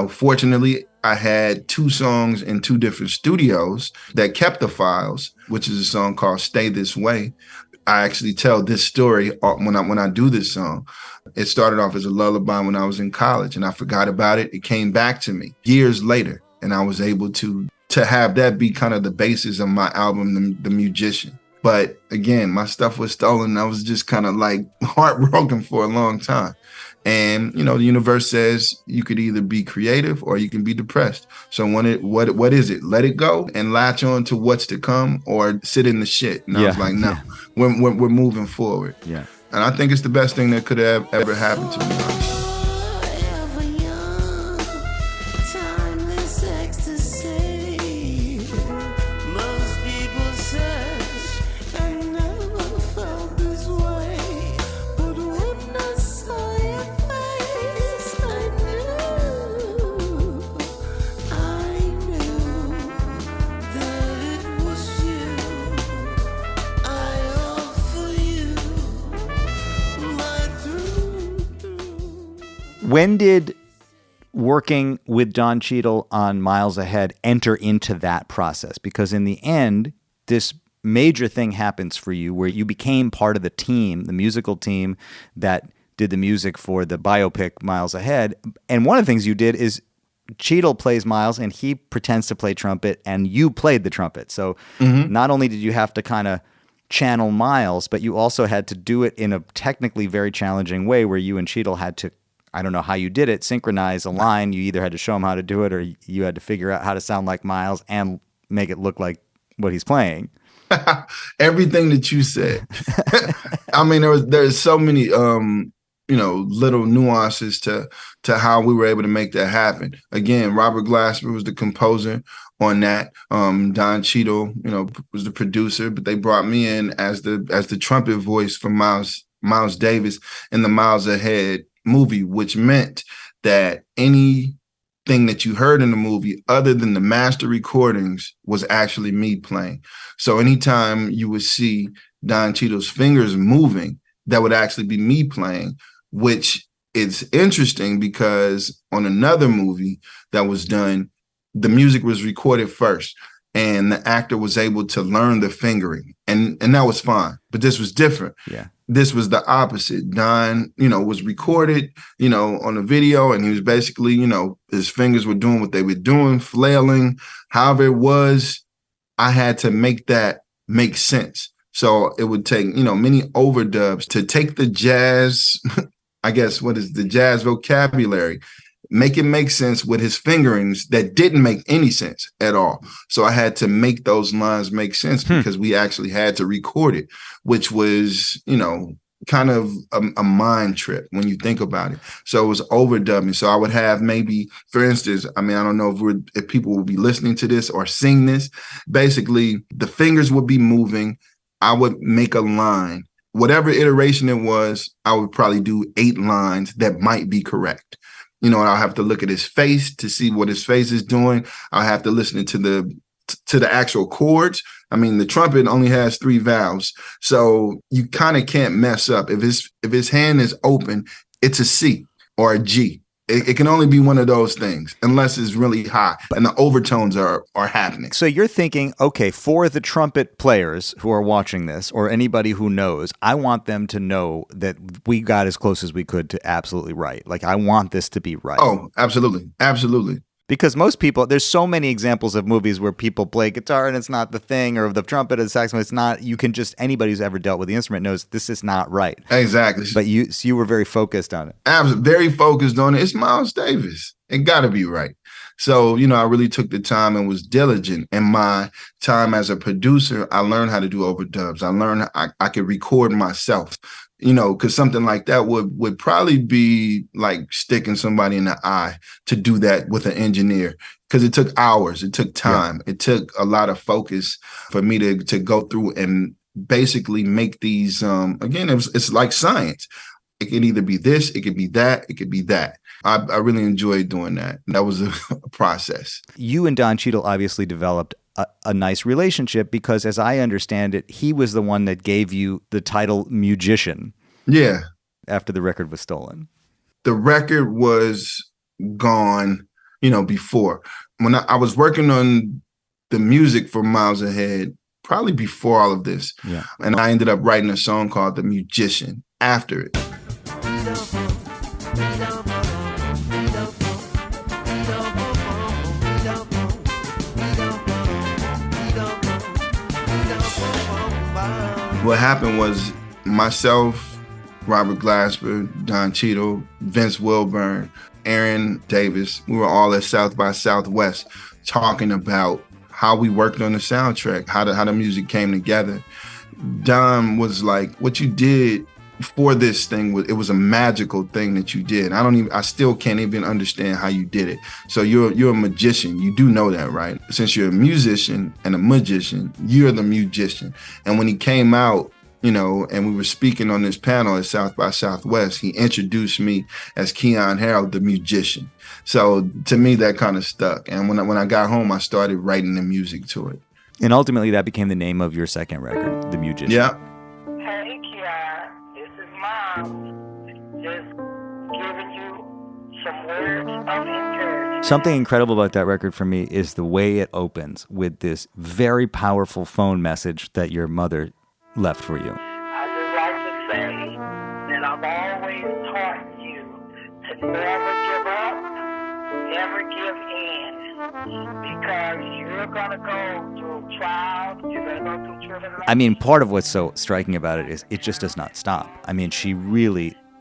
Fortunately, I had 2 songs in 2 different studios that kept the files, which is a song called Stay This Way. I actually tell this story when I do this song. It started off as a lullaby when I was in college and I forgot about it. It came back to me years later and I was able to have that be kind of the basis of my album, The Musician. But again, my stuff was stolen. I was just kind of like heartbroken for a long time. And, the universe says you could either be creative or you can be depressed. So what is it? Let it go and latch on to what's to come or sit in the shit. And I was like, no, we're moving forward. Yeah. And I think it's the best thing that could have ever happened to me, honestly. When did working with Don Cheadle on Miles Ahead enter into that process? Because in the end, this major thing happens for you where you became part of the team, the musical team that did the music for the biopic Miles Ahead. And one of the things you did is Cheadle plays Miles and he pretends to play trumpet and you played the trumpet. So not only did you have to kind of channel Miles, but you also had to do it in a technically very challenging way where you and Cheadle had to, I don't know how you did it, synchronize a line. You either had to show him how to do it or you had to figure out how to sound like Miles and make it look like what he's playing. Everything that you said. I mean, there's so many little nuances to how we were able to make that happen. Again, Robert Glasper was the composer on that. Don Cheadle, was the producer, but they brought me in as the trumpet voice for Miles Davis in the Miles Ahead movie, which meant that anything that you heard in the movie other than the master recordings was actually me playing. So anytime you would see Don Cheadle's fingers moving, that would actually be me playing, which is interesting because on another movie that was done, the music was recorded first and the actor was able to learn the fingering and that was fine. But this was different. Yeah. This was the opposite. Don, was recorded, on a video, and he was basically, his fingers were doing what they were doing, flailing. However it was, I had to make that make sense. So it would take, many overdubs to take the jazz, I guess, what is the jazz vocabulary, make it make sense with his fingerings that didn't make any sense at all. So I had to make those lines make sense because we actually had to record it, which was, kind of a mind trip when you think about it. So it was overdubbing. So I would have maybe, for instance, I don't know if people will be listening to this or seeing this. Basically, the fingers would be moving. I would make a line. Whatever iteration it was, I would probably do 8 lines that might be correct. And I'll have to look at his face to see what his face is doing. I'll have to listen to the actual chords. The trumpet only has 3 valves, so you kind of can't mess up. If his hand is open, it's a C or a G. It can only be one of those things unless it's really high and the overtones are happening. So you're thinking, okay, for the trumpet players who are watching this or anybody who knows, I want them to know that we got as close as we could to absolutely right. Like, I want this to be right. Oh, absolutely. Absolutely. Because most people, there's so many examples of movies where people play guitar and it's not the thing, or the trumpet or the saxophone, it's not. You can just, anybody who's ever dealt with the instrument knows this is not right. Exactly. But you were very focused on it. I was very focused on it. It's Miles Davis. It got to be right. So, I really took the time and was diligent. In my time as a producer, I learned how to do overdubs. I learned I could record myself. Because something like that would probably be like sticking somebody in the eye to do that with an engineer, because it took hours, it took time, It took a lot of focus for me to go through and basically make these. Again, it's like science. It can either be this, it could be that, it could be that. I really enjoyed doing that. That was a process. You and Don Cheadle obviously developed a nice relationship because, as I understand it, he was the one that gave you the title musician. Yeah. After the record was stolen. The record was gone, before. When I was working on the music for Miles Ahead, probably before all of this. Yeah. And I ended up writing a song called The Musician after it. What happened was myself, Robert Glasper, Don Cheadle, Vince Wilburn, Aaron Davis, we were all at South by Southwest talking about how we worked on the soundtrack, how the music came together. Don was like, what you did for this thing, it was a magical thing that you did. I still can't even understand how you did it. So you're a magician. You do know that, right? Since you're a musician and a magician, you're the musician. And when he came out, and we were speaking on this panel at South by Southwest, he introduced me as Keyon Harrold, the musician. So to me, that kind of stuck. And when I got home, I started writing the music to it. And ultimately, that became the name of your second record, The Musician. Yeah. Hey, Keyon, this is Mom. Just giving you some words of encouragement. Something incredible about that record for me is the way it opens with this very powerful phone message that your mother left for you. I just like to say that I've always taught you to never give up, never give in, because you're going to go through trials, you're going to go through tribulations. I mean, part of what's so striking about it is it just does not stop. I mean, she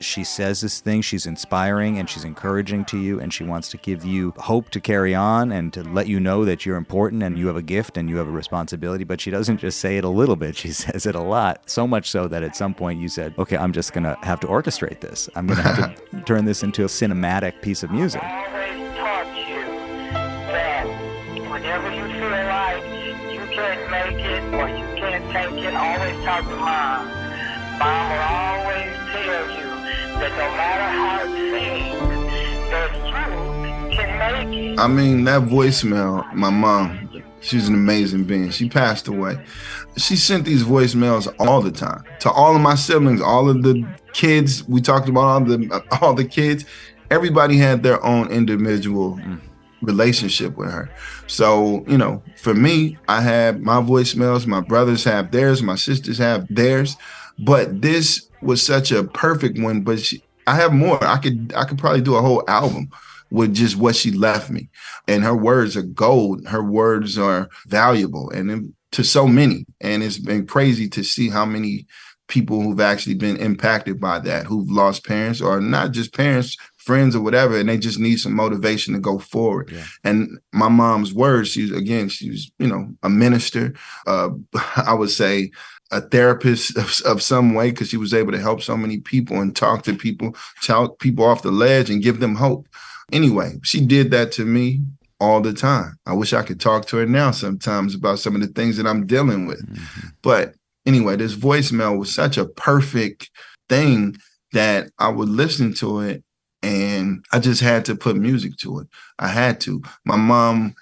she says this thing, she's inspiring and she's encouraging to you, and she wants to give you hope to carry on and to let you know that you're important and you have a gift and you have a responsibility. But she doesn't just say it a little bit, she says it a lot. So much so that at some point you said, okay, I'm just going to have to orchestrate this. I'm going to have to turn this into a cinematic piece of music. I always taught you that whenever you feel like you can't make it or you can't take it, always talk to Mom. Mom will always tell you that no matter how it seems, that you can make it. I mean, that voicemail, my mom, she's an amazing being. She passed away. She sent these voicemails all the time to all of my siblings, all of the kids. We talked about all the kids. Everybody had their own individual relationship with her. So, you know, for me, I have my voicemails, my brothers have theirs, my sisters have theirs. But this was such a perfect one. But I have more. I could probably do a whole album with just what she left me. And her words are gold. Her words are valuable and to so many. And it's been crazy to see how many people who've actually been impacted by that, who've lost parents, or not just parents, friends or whatever, and they just need some motivation to go forward. Yeah. And my mom's words, she's, you know, a minister, I would say a therapist of some way, because she was able to help so many people and talk people off the ledge and give them hope. Anyway, she did that to me all the time. I wish I could talk to her now sometimes about some of the things that I'm dealing with. Mm-hmm. But anyway, this voicemail was such a perfect thing that I would listen to it and I just had to put music to it. I had to. My mom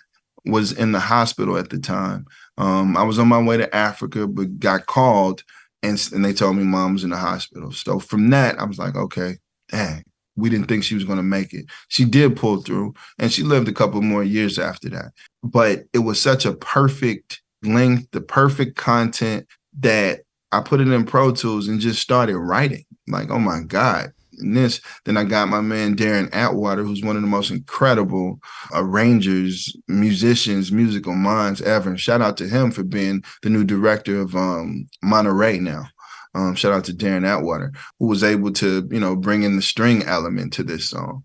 was in the hospital at the time. I was on my way to Africa, but got called and they told me Mom was in the hospital. So from that, I was like, okay, dang, we didn't think she was going to make it. She did pull through and she lived a couple more years after that. But it was such a perfect length, the perfect content that I put it in Pro Tools and just started writing. Like, oh my God. And then I got my man Darren Atwater, who's one of the most incredible arrangers, musicians, musical minds ever. And shout out to him for being the new director of Monterey now. Shout out to Darren Atwater, who was able to, you know, bring in the string element to this song.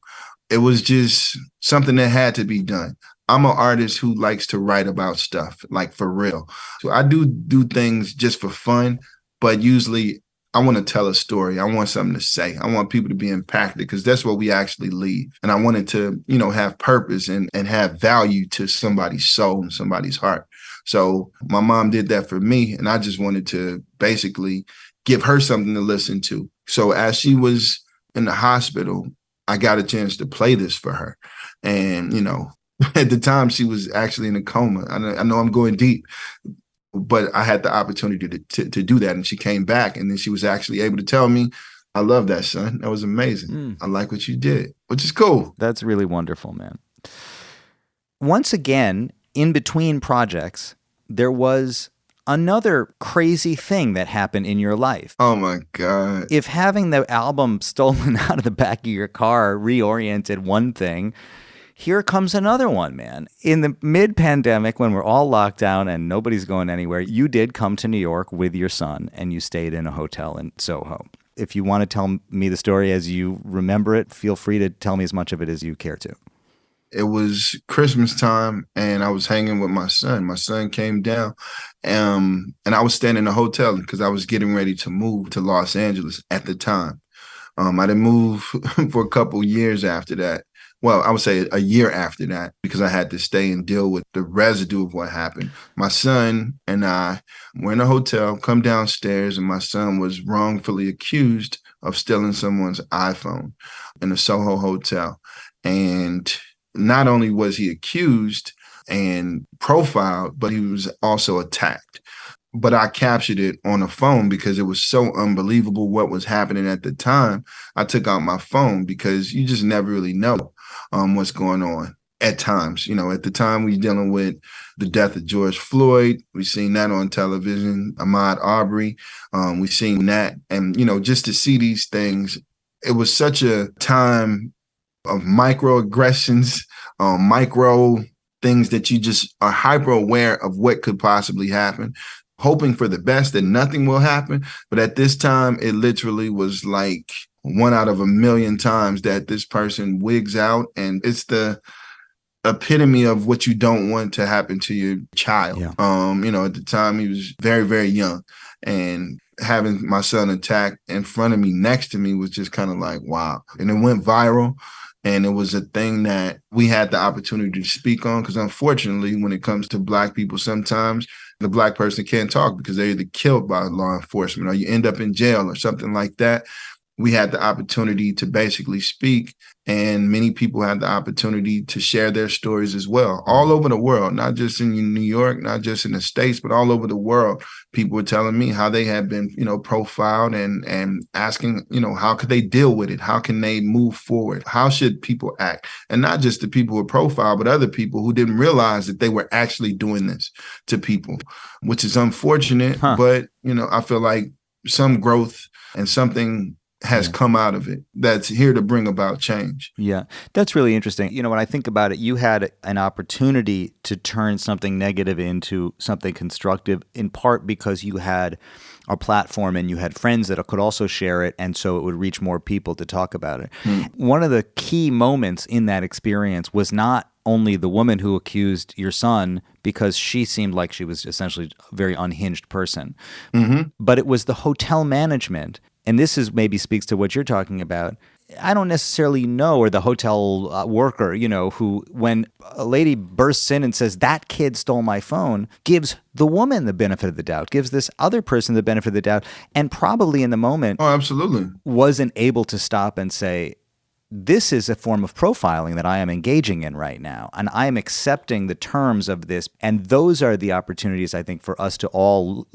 It was just something that had to be done. I'm an artist who likes to write about stuff, like for real. So I do things just for fun, but usually I want to tell a story. I want something to say. I want people to be impacted because that's what we actually leave. And I wanted to, you know, have purpose and have value to somebody's soul and somebody's heart. So my mom did that for me. And I just wanted to basically give her something to listen to. So as she was in the hospital, I got a chance to play this for her. And, you know, at the time she was actually in a coma. I know I'm going deep, but I had the opportunity to do that. And she came back and then she was actually able to tell me, I love that, son. That was amazing. I like what you did, which is cool. That's really wonderful, man. Once again, in between projects, there was another crazy thing that happened in your life. Oh my God. If having the album stolen out of the back of your car reoriented one thing, here comes another one, man. In the mid-pandemic, when we're all locked down and nobody's going anywhere, you did come to New York with your son and you stayed in a hotel in Soho. If you want to tell me the story as you remember it, feel free to tell me as much of it as you care to. It was Christmas time and I was hanging with my son. My son came down and I was staying in a hotel because I was getting ready to move to Los Angeles at the time. I didn't move for a couple years after that. Well, I would say a year after that, because I had to stay and deal with the residue of what happened. My son and I were in a hotel, come downstairs, and my son was wrongfully accused of stealing someone's iPhone in a Soho hotel. And not only was he accused and profiled, but he was also attacked. But I captured it on a phone because it was so unbelievable what was happening at the time. I took out my phone because you just never really know what's going on at times. You know, at the time we were dealing with the death of George Floyd. We seen that on television, Ahmaud Arbery. We seen that. And, you know, just to see these things, it was such a time of microaggressions, micro things that you just are hyper aware of what could possibly happen, hoping for the best that nothing will happen. But at this time, it literally was like one out of a million times that this person wigs out, and it's the epitome of what you don't want to happen to your child. Yeah. At the time he was very, very young, and having my son attacked in front of me, next to me, was just kind of like, wow. And it went viral. And it was a thing that we had the opportunity to speak on, because unfortunately, when it comes to Black people, sometimes the Black person can't talk because they're either killed by law enforcement or you end up in jail or something like that. We had the opportunity to basically speak, and many people had the opportunity to share their stories as well, all over the world, not just in New York, not just in the States, but all over the world. People were telling me how they had been, profiled and asking, how could they deal with it? How can they move forward? How should people act? And not just the people who were profiled, but other people who didn't realize that they were actually doing this to people, which is unfortunate. But, I feel like some growth and something has come out of it that's here to bring about change. Yeah, that's really interesting. When I think about it, you had an opportunity to turn something negative into something constructive, in part because you had a platform and you had friends that could also share it, and so it would reach more people to talk about it. One of the key moments in that experience was not only the woman who accused your son, because she seemed like she was essentially a very unhinged person, but it was the hotel management. And this is maybe speaks to what you're talking about. I don't necessarily know, or the hotel worker, who, when a lady bursts in and says, that kid stole my phone, gives the woman the benefit of the doubt, gives this other person the benefit of the doubt, and probably in the moment, absolutely, wasn't able to stop and say, this is a form of profiling that I am engaging in right now, and I am accepting the terms of this. And those are the opportunities, I think, for us to all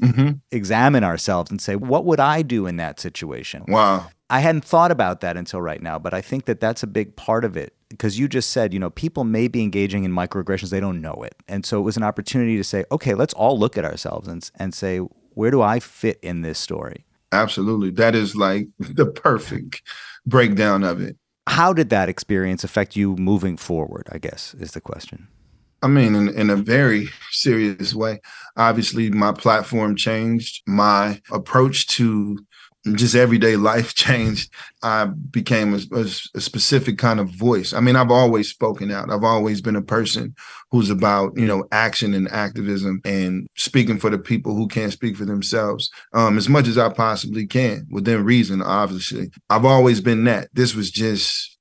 examine ourselves and say, what would I do in that situation? Wow. I hadn't thought about that until right now, but I think that that's a big part of it, because you just said, people may be engaging in microaggressions, they don't know it. And so it was an opportunity to say, okay, let's all look at ourselves and say, where do I fit in this story? Absolutely. That is like the perfect breakdown of it. How did that experience affect you moving forward, I guess, is the question. I mean, in a very serious way. Obviously, my platform changed. My approach to just everyday life changed. I became a specific kind of voice. I mean, I've always spoken out. I've always been a person who's about, action and activism and speaking for the people who can't speak for themselves, as much as I possibly can, within reason, obviously. I've always been that. This was just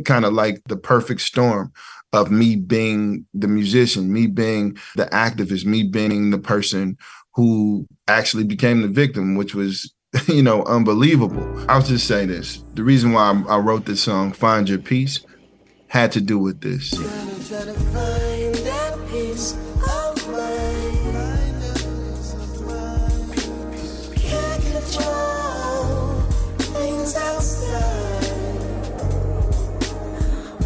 kind of like the perfect storm of me being the musician, me being the activist, me being the person who actually became the victim, which was unbelievable. I'll just say this. The reason why I wrote this song, Find Your Peace, had to do with this. Trying to find that peace of mind. Can't control things outside.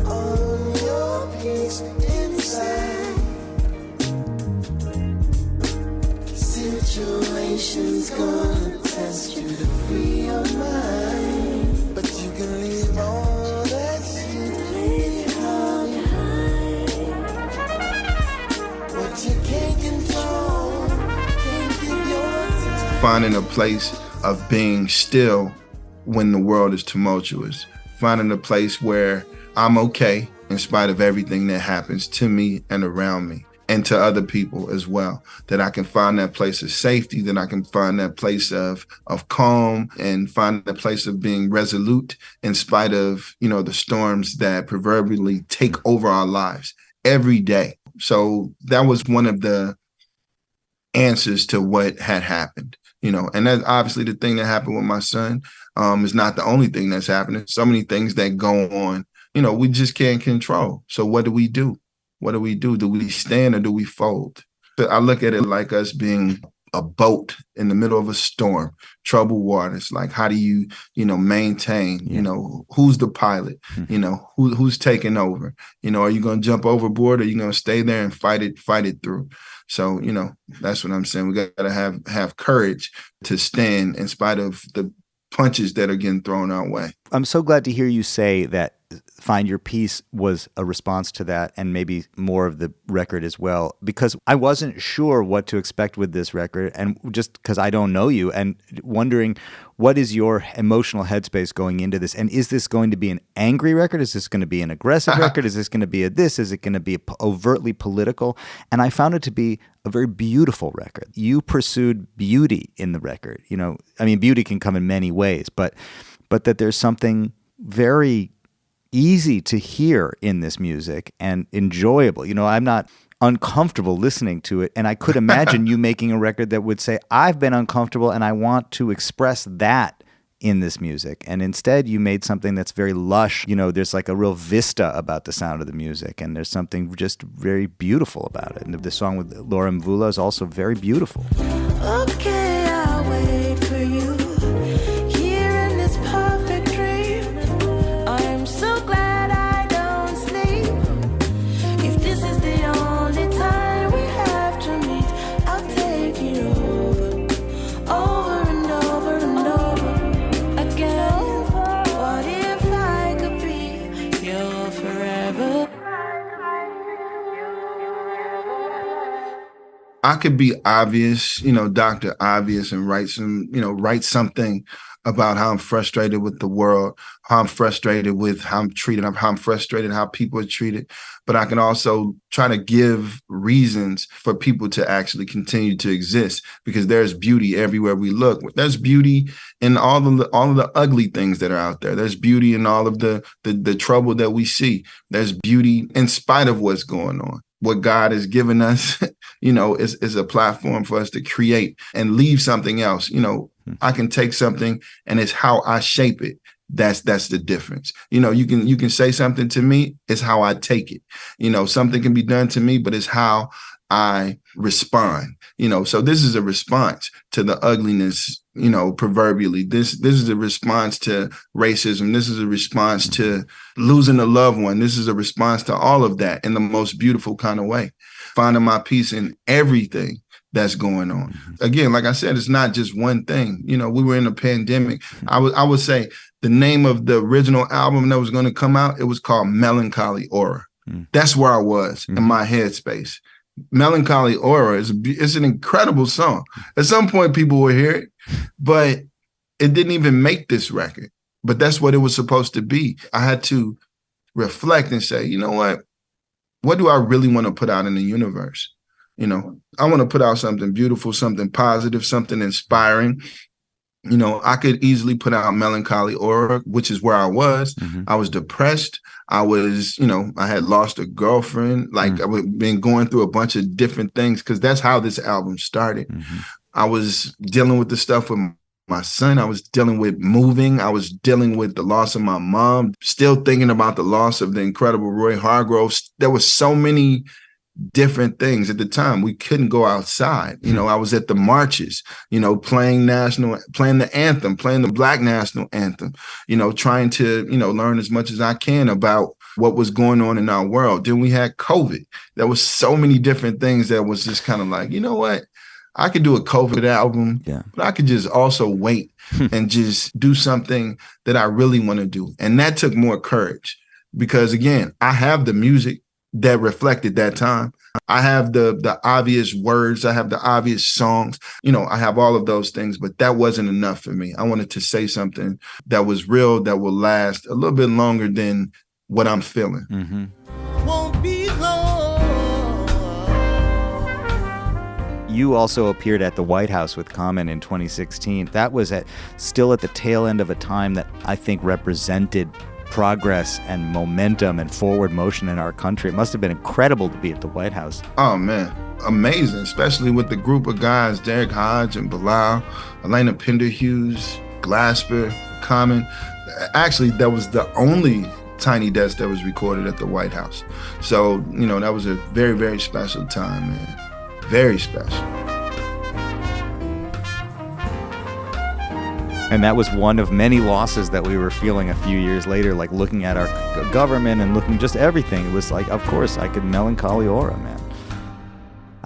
Own your peace inside. Situations gonna test you to free your mind, but you can leave all that shit behind. What you can't control, can't give your time. Finding a place of being still when the world is tumultuous. Finding a place where I'm okay in spite of everything that happens to me and around me, and to other people as well, that I can find that place of safety, that I can find that place of calm, and find that place of being resolute in spite of, the storms that proverbially take over our lives every day. So that was one of the answers to what had happened, and that's obviously the thing that happened with my son is not the only thing that's happening. So many things that go on, we just can't control. So what do we do? What do we do? Do we stand or do we fold? I look at it like us being a boat in the middle of a storm, troubled waters. Like, how do you, maintain, who's the pilot, who's taking over? Are you going to jump overboard, or are you going to stay there and fight it through? So, that's what I'm saying. We got to have courage to stand in spite of the punches that are getting thrown our way. I'm so glad to hear you say that Find Your Peace was a response to that, and maybe more of the record as well, because I wasn't sure what to expect with this record, and just because I don't know you, and wondering what is your emotional headspace going into this, and is this going to be an angry record? Is this going to be an aggressive record? Is this going to be a this? Is it going to be overtly political? And I found it to be a very beautiful record. You pursued beauty in the record. You know, I mean, beauty can come in many ways, but that there's something very easy to hear in this music and enjoyable. You know, I'm not uncomfortable listening to it, and I could imagine you making a record that would say, I've been uncomfortable and I want to express that in this music. And instead you made something that's very lush. You know, there's like a real vista about the sound of the music, and there's something just very beautiful about it. And the song with Laura Mvula is also very beautiful. Okay, I'll wait for you here in this perfect dream. I'm so glad I don't sleep. If this is the only time we have to meet, I'll take you over and over and over again. What if I could be your forever? I could be obvious, you know, Dr. Obvious, and write something about how I'm frustrated with the world, how I'm frustrated with how I'm treated, how I'm frustrated how people are treated. But I can also try to give reasons for people to actually continue to exist, because there's beauty everywhere we look. There's beauty in all of the ugly things that are out there. There's beauty in all of the trouble that we see. There's beauty in spite of what's going on. What God has given us, you know, is a platform for us to create and leave something else. You know, I can take something, and it's how I shape it. That's the difference. You know, you can say something to me, it's how I take it. You know, something can be done to me, but it's how I respond. You know, so this is a response to the ugliness, you know, proverbially. This is a response to racism. This is a response to losing a loved one. This is a response to all of that in the most beautiful kind of way. Finding my peace in everything that's going on. Again, like I said, it's not just one thing. You know, we were in a pandemic. I would say the name of the original album that was going to come out, it was called Melancholy Aura. That's where I was in my headspace. Melancholy Aura it's an incredible song. At some point, people will hear it, but it didn't even make this record. But that's what it was supposed to be. I had to reflect and say, you know what do I really want to put out in the universe? You know, I want to put out something beautiful, something positive, something inspiring. You know, I could easily put out Melancholy Aura, which is where I was. I was depressed. I was, you know, I had lost a girlfriend. Like I've been going through a bunch of different things, because that's how this album started. I was dealing with the stuff with my son. I was dealing with moving. I was dealing with the loss of my mom, still thinking about the loss of the incredible Roy Hargrove. There were so many different things at the time. We couldn't go outside. You know, I was at the marches, you know, playing the anthem, playing the Black national anthem, you know, trying to, you know, learn as much as I can about what was going on in our world. Then we had COVID. There was so many different things that was just kind of like, you know what? I could do a COVID album, but I could just also wait and just do something that I really want to do. And that took more courage, because again, I have the music that reflected that time. I have the obvious words. I have the obvious songs. You know, I have all of those things, but that wasn't enough for me. I wanted to say something that was real, that will last a little bit longer than what I'm feeling. Won't be long. You also appeared at the White House with Common in 2016. That was still at the tail end of a time that I think represented progress and momentum and forward motion in our country. It must have been incredible to be at the White House. Oh, man. Amazing, especially with the group of guys, Derek Hodge and Bilal, Elena Penderhughes, Glasper, Common. Actually, that was the only Tiny Desk that was recorded at the White House. So, you know, that was a very, very special time, man. Very special. And that was one of many losses that we were feeling a few years later, like looking at our government and looking just everything. It was like, of course, I could Melancholy Aura, man.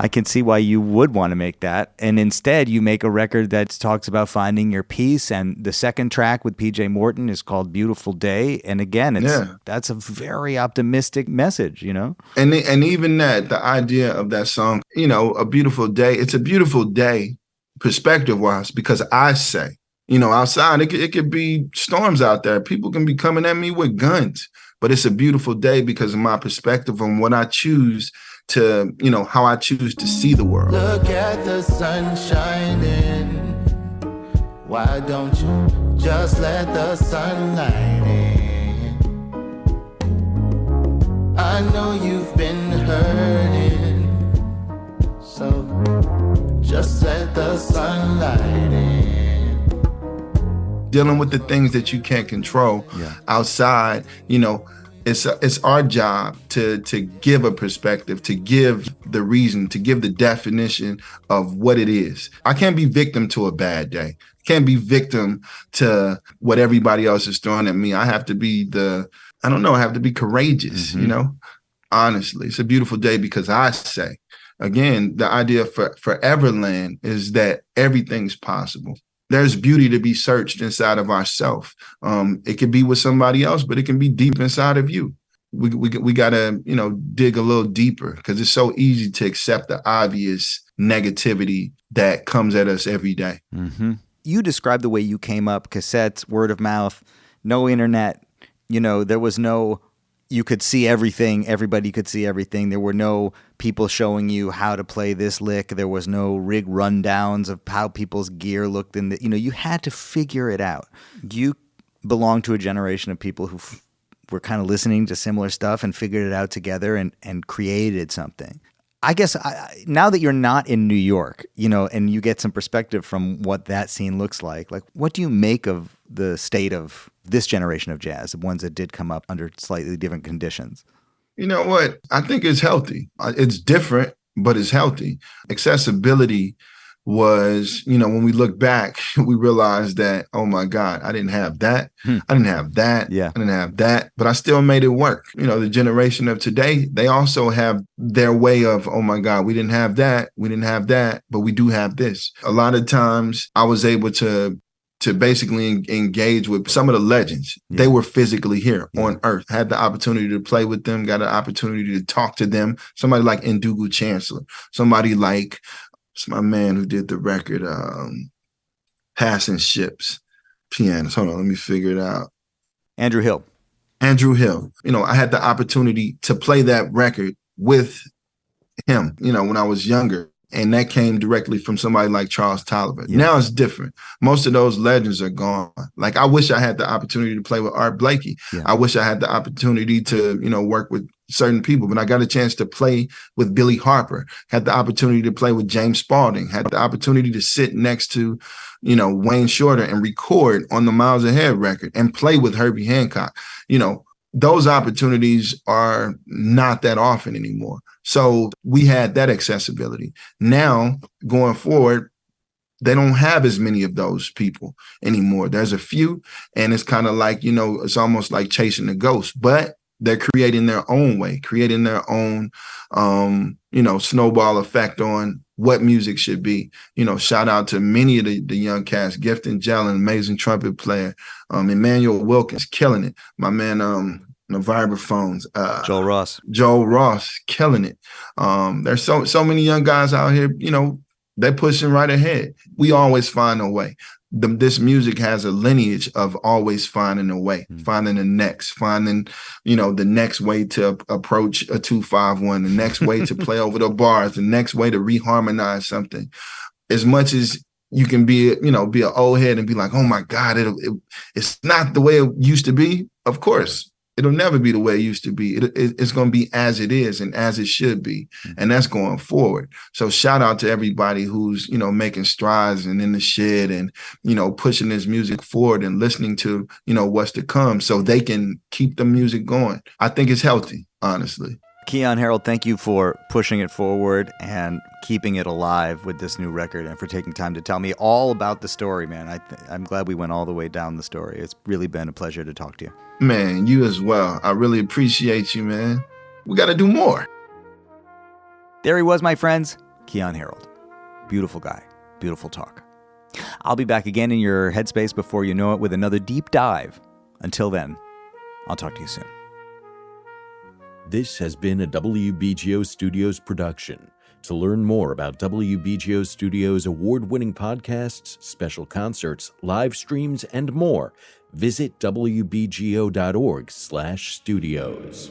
I can see why you would want to make that. And instead, you make a record that talks about finding your peace. And the second track with PJ Morton is called Beautiful Day. And again, that's a very optimistic message, you know? And even that, the idea of that song, you know, a beautiful day, it's a beautiful day perspective-wise, because I say, you know, outside, it could be storms out there. People can be coming at me with guns, but it's a beautiful day because of my perspective on what I choose to, you know, how I choose to see the world. Look at the sun shining. Why don't you just let the sun light in? I know you've been hurting, so just let the sun light in. Dealing with the things that you can't control outside, you know, it's our job to give a perspective, to give the reason, to give the definition of what it is. I can't be victim to a bad day. Can't be victim to what everybody else is throwing at me. I have to be I have to be courageous, you know? Honestly, it's a beautiful day because I say, again, the idea for Everland is that everything's possible. There's beauty to be searched inside of ourselves. It could be with somebody else, but it can be deep inside of you. We got to, you know, dig a little deeper because it's so easy to accept the obvious negativity that comes at us every day. Mm-hmm. You described the way you came up, cassettes, word of mouth, no internet. You know, there was no, you could see everything. Everybody could see everything. There were no people showing you how to play this lick. There was no rig rundowns of how people's gear looked in the, you know, you had to figure it out. You belong to a generation of people who were kind of listening to similar stuff and figured it out together and created something. I guess now that you're not in New York, you know, and you get some perspective from what that scene looks like what do you make of the state of this generation of jazz, the ones that did come up under slightly different conditions? You know what? I think it's healthy. It's different, but it's healthy. Accessibility was, you know, when we look back, we realized that, oh my God, I didn't have that. I didn't have that. Yeah. I didn't have that, but I still made it work. You know, the generation of today, they also have their way of, oh my God, we didn't have that. We didn't have that, but we do have this. A lot of times I was able to basically engage with some of the legends. Yeah. They were physically here on earth. Had the opportunity to play with them, got an opportunity to talk to them. Somebody like Ndugu Chancellor, somebody like, it's my man who did the record, Passing Ships, pianist. Hold on, let me figure it out. Andrew Hill. You know, I had the opportunity to play that record with him, you know, when I was younger. And that came directly from somebody like Charles Tolliver. Yeah. Now it's different. Most of those legends are gone. Like, I wish I had the opportunity to play with Art Blakey. Yeah. I wish I had the opportunity to, you know, work with certain people, but I got a chance to play with Billy Harper, had the opportunity to play with James Spalding, had the opportunity to sit next to, you know, Wayne Shorter and record on the Miles Ahead record and play with Herbie Hancock. You know, those opportunities are not that often anymore. So we had that accessibility. Now, going forward, they don't have as many of those people anymore. There's a few, and it's kind of like, you know, it's almost like chasing a ghost, but they're creating their own way, creating their own, you know, snowball effect on what music should be. You know, shout out to many of the young cats, Gifton Jellin, amazing trumpet player, Wilkins, killing it. My man, the vibraphones, Joel Ross, killing it. There's so many young guys out here, you know, they're pushing right ahead. We always find a way. This music has a lineage of always finding a way, finding the next, you know, the next way to approach a 2-5-1, the next way to play over the bars, the next way to reharmonize something. As much as you can be an old head and be like, oh my God, it's not the way it used to be. Of course, it'll never be the way it used to be. It's going to be as it is and as it should be. And that's going forward. So shout out to everybody who's, you know, making strides and in the shed and, you know, pushing this music forward and listening to, you know, what's to come so they can keep the music going. I think it's healthy, honestly. Keyon Harrold, thank you for pushing it forward and keeping it alive with this new record and for taking time to tell me all about the story, man. I'm glad we went all the way down the story. It's really been a pleasure to talk to you. Man, you as well. I really appreciate you, man. We got to do more. There he was, my friends. Keyon Harrold. Beautiful guy. Beautiful talk. I'll be back again in your headspace before you know it with another deep dive. Until then, I'll talk to you soon. This has been a WBGO Studios production. To learn more about WBGO Studios' award-winning podcasts, special concerts, live streams, and more, visit wbgo.org/studios.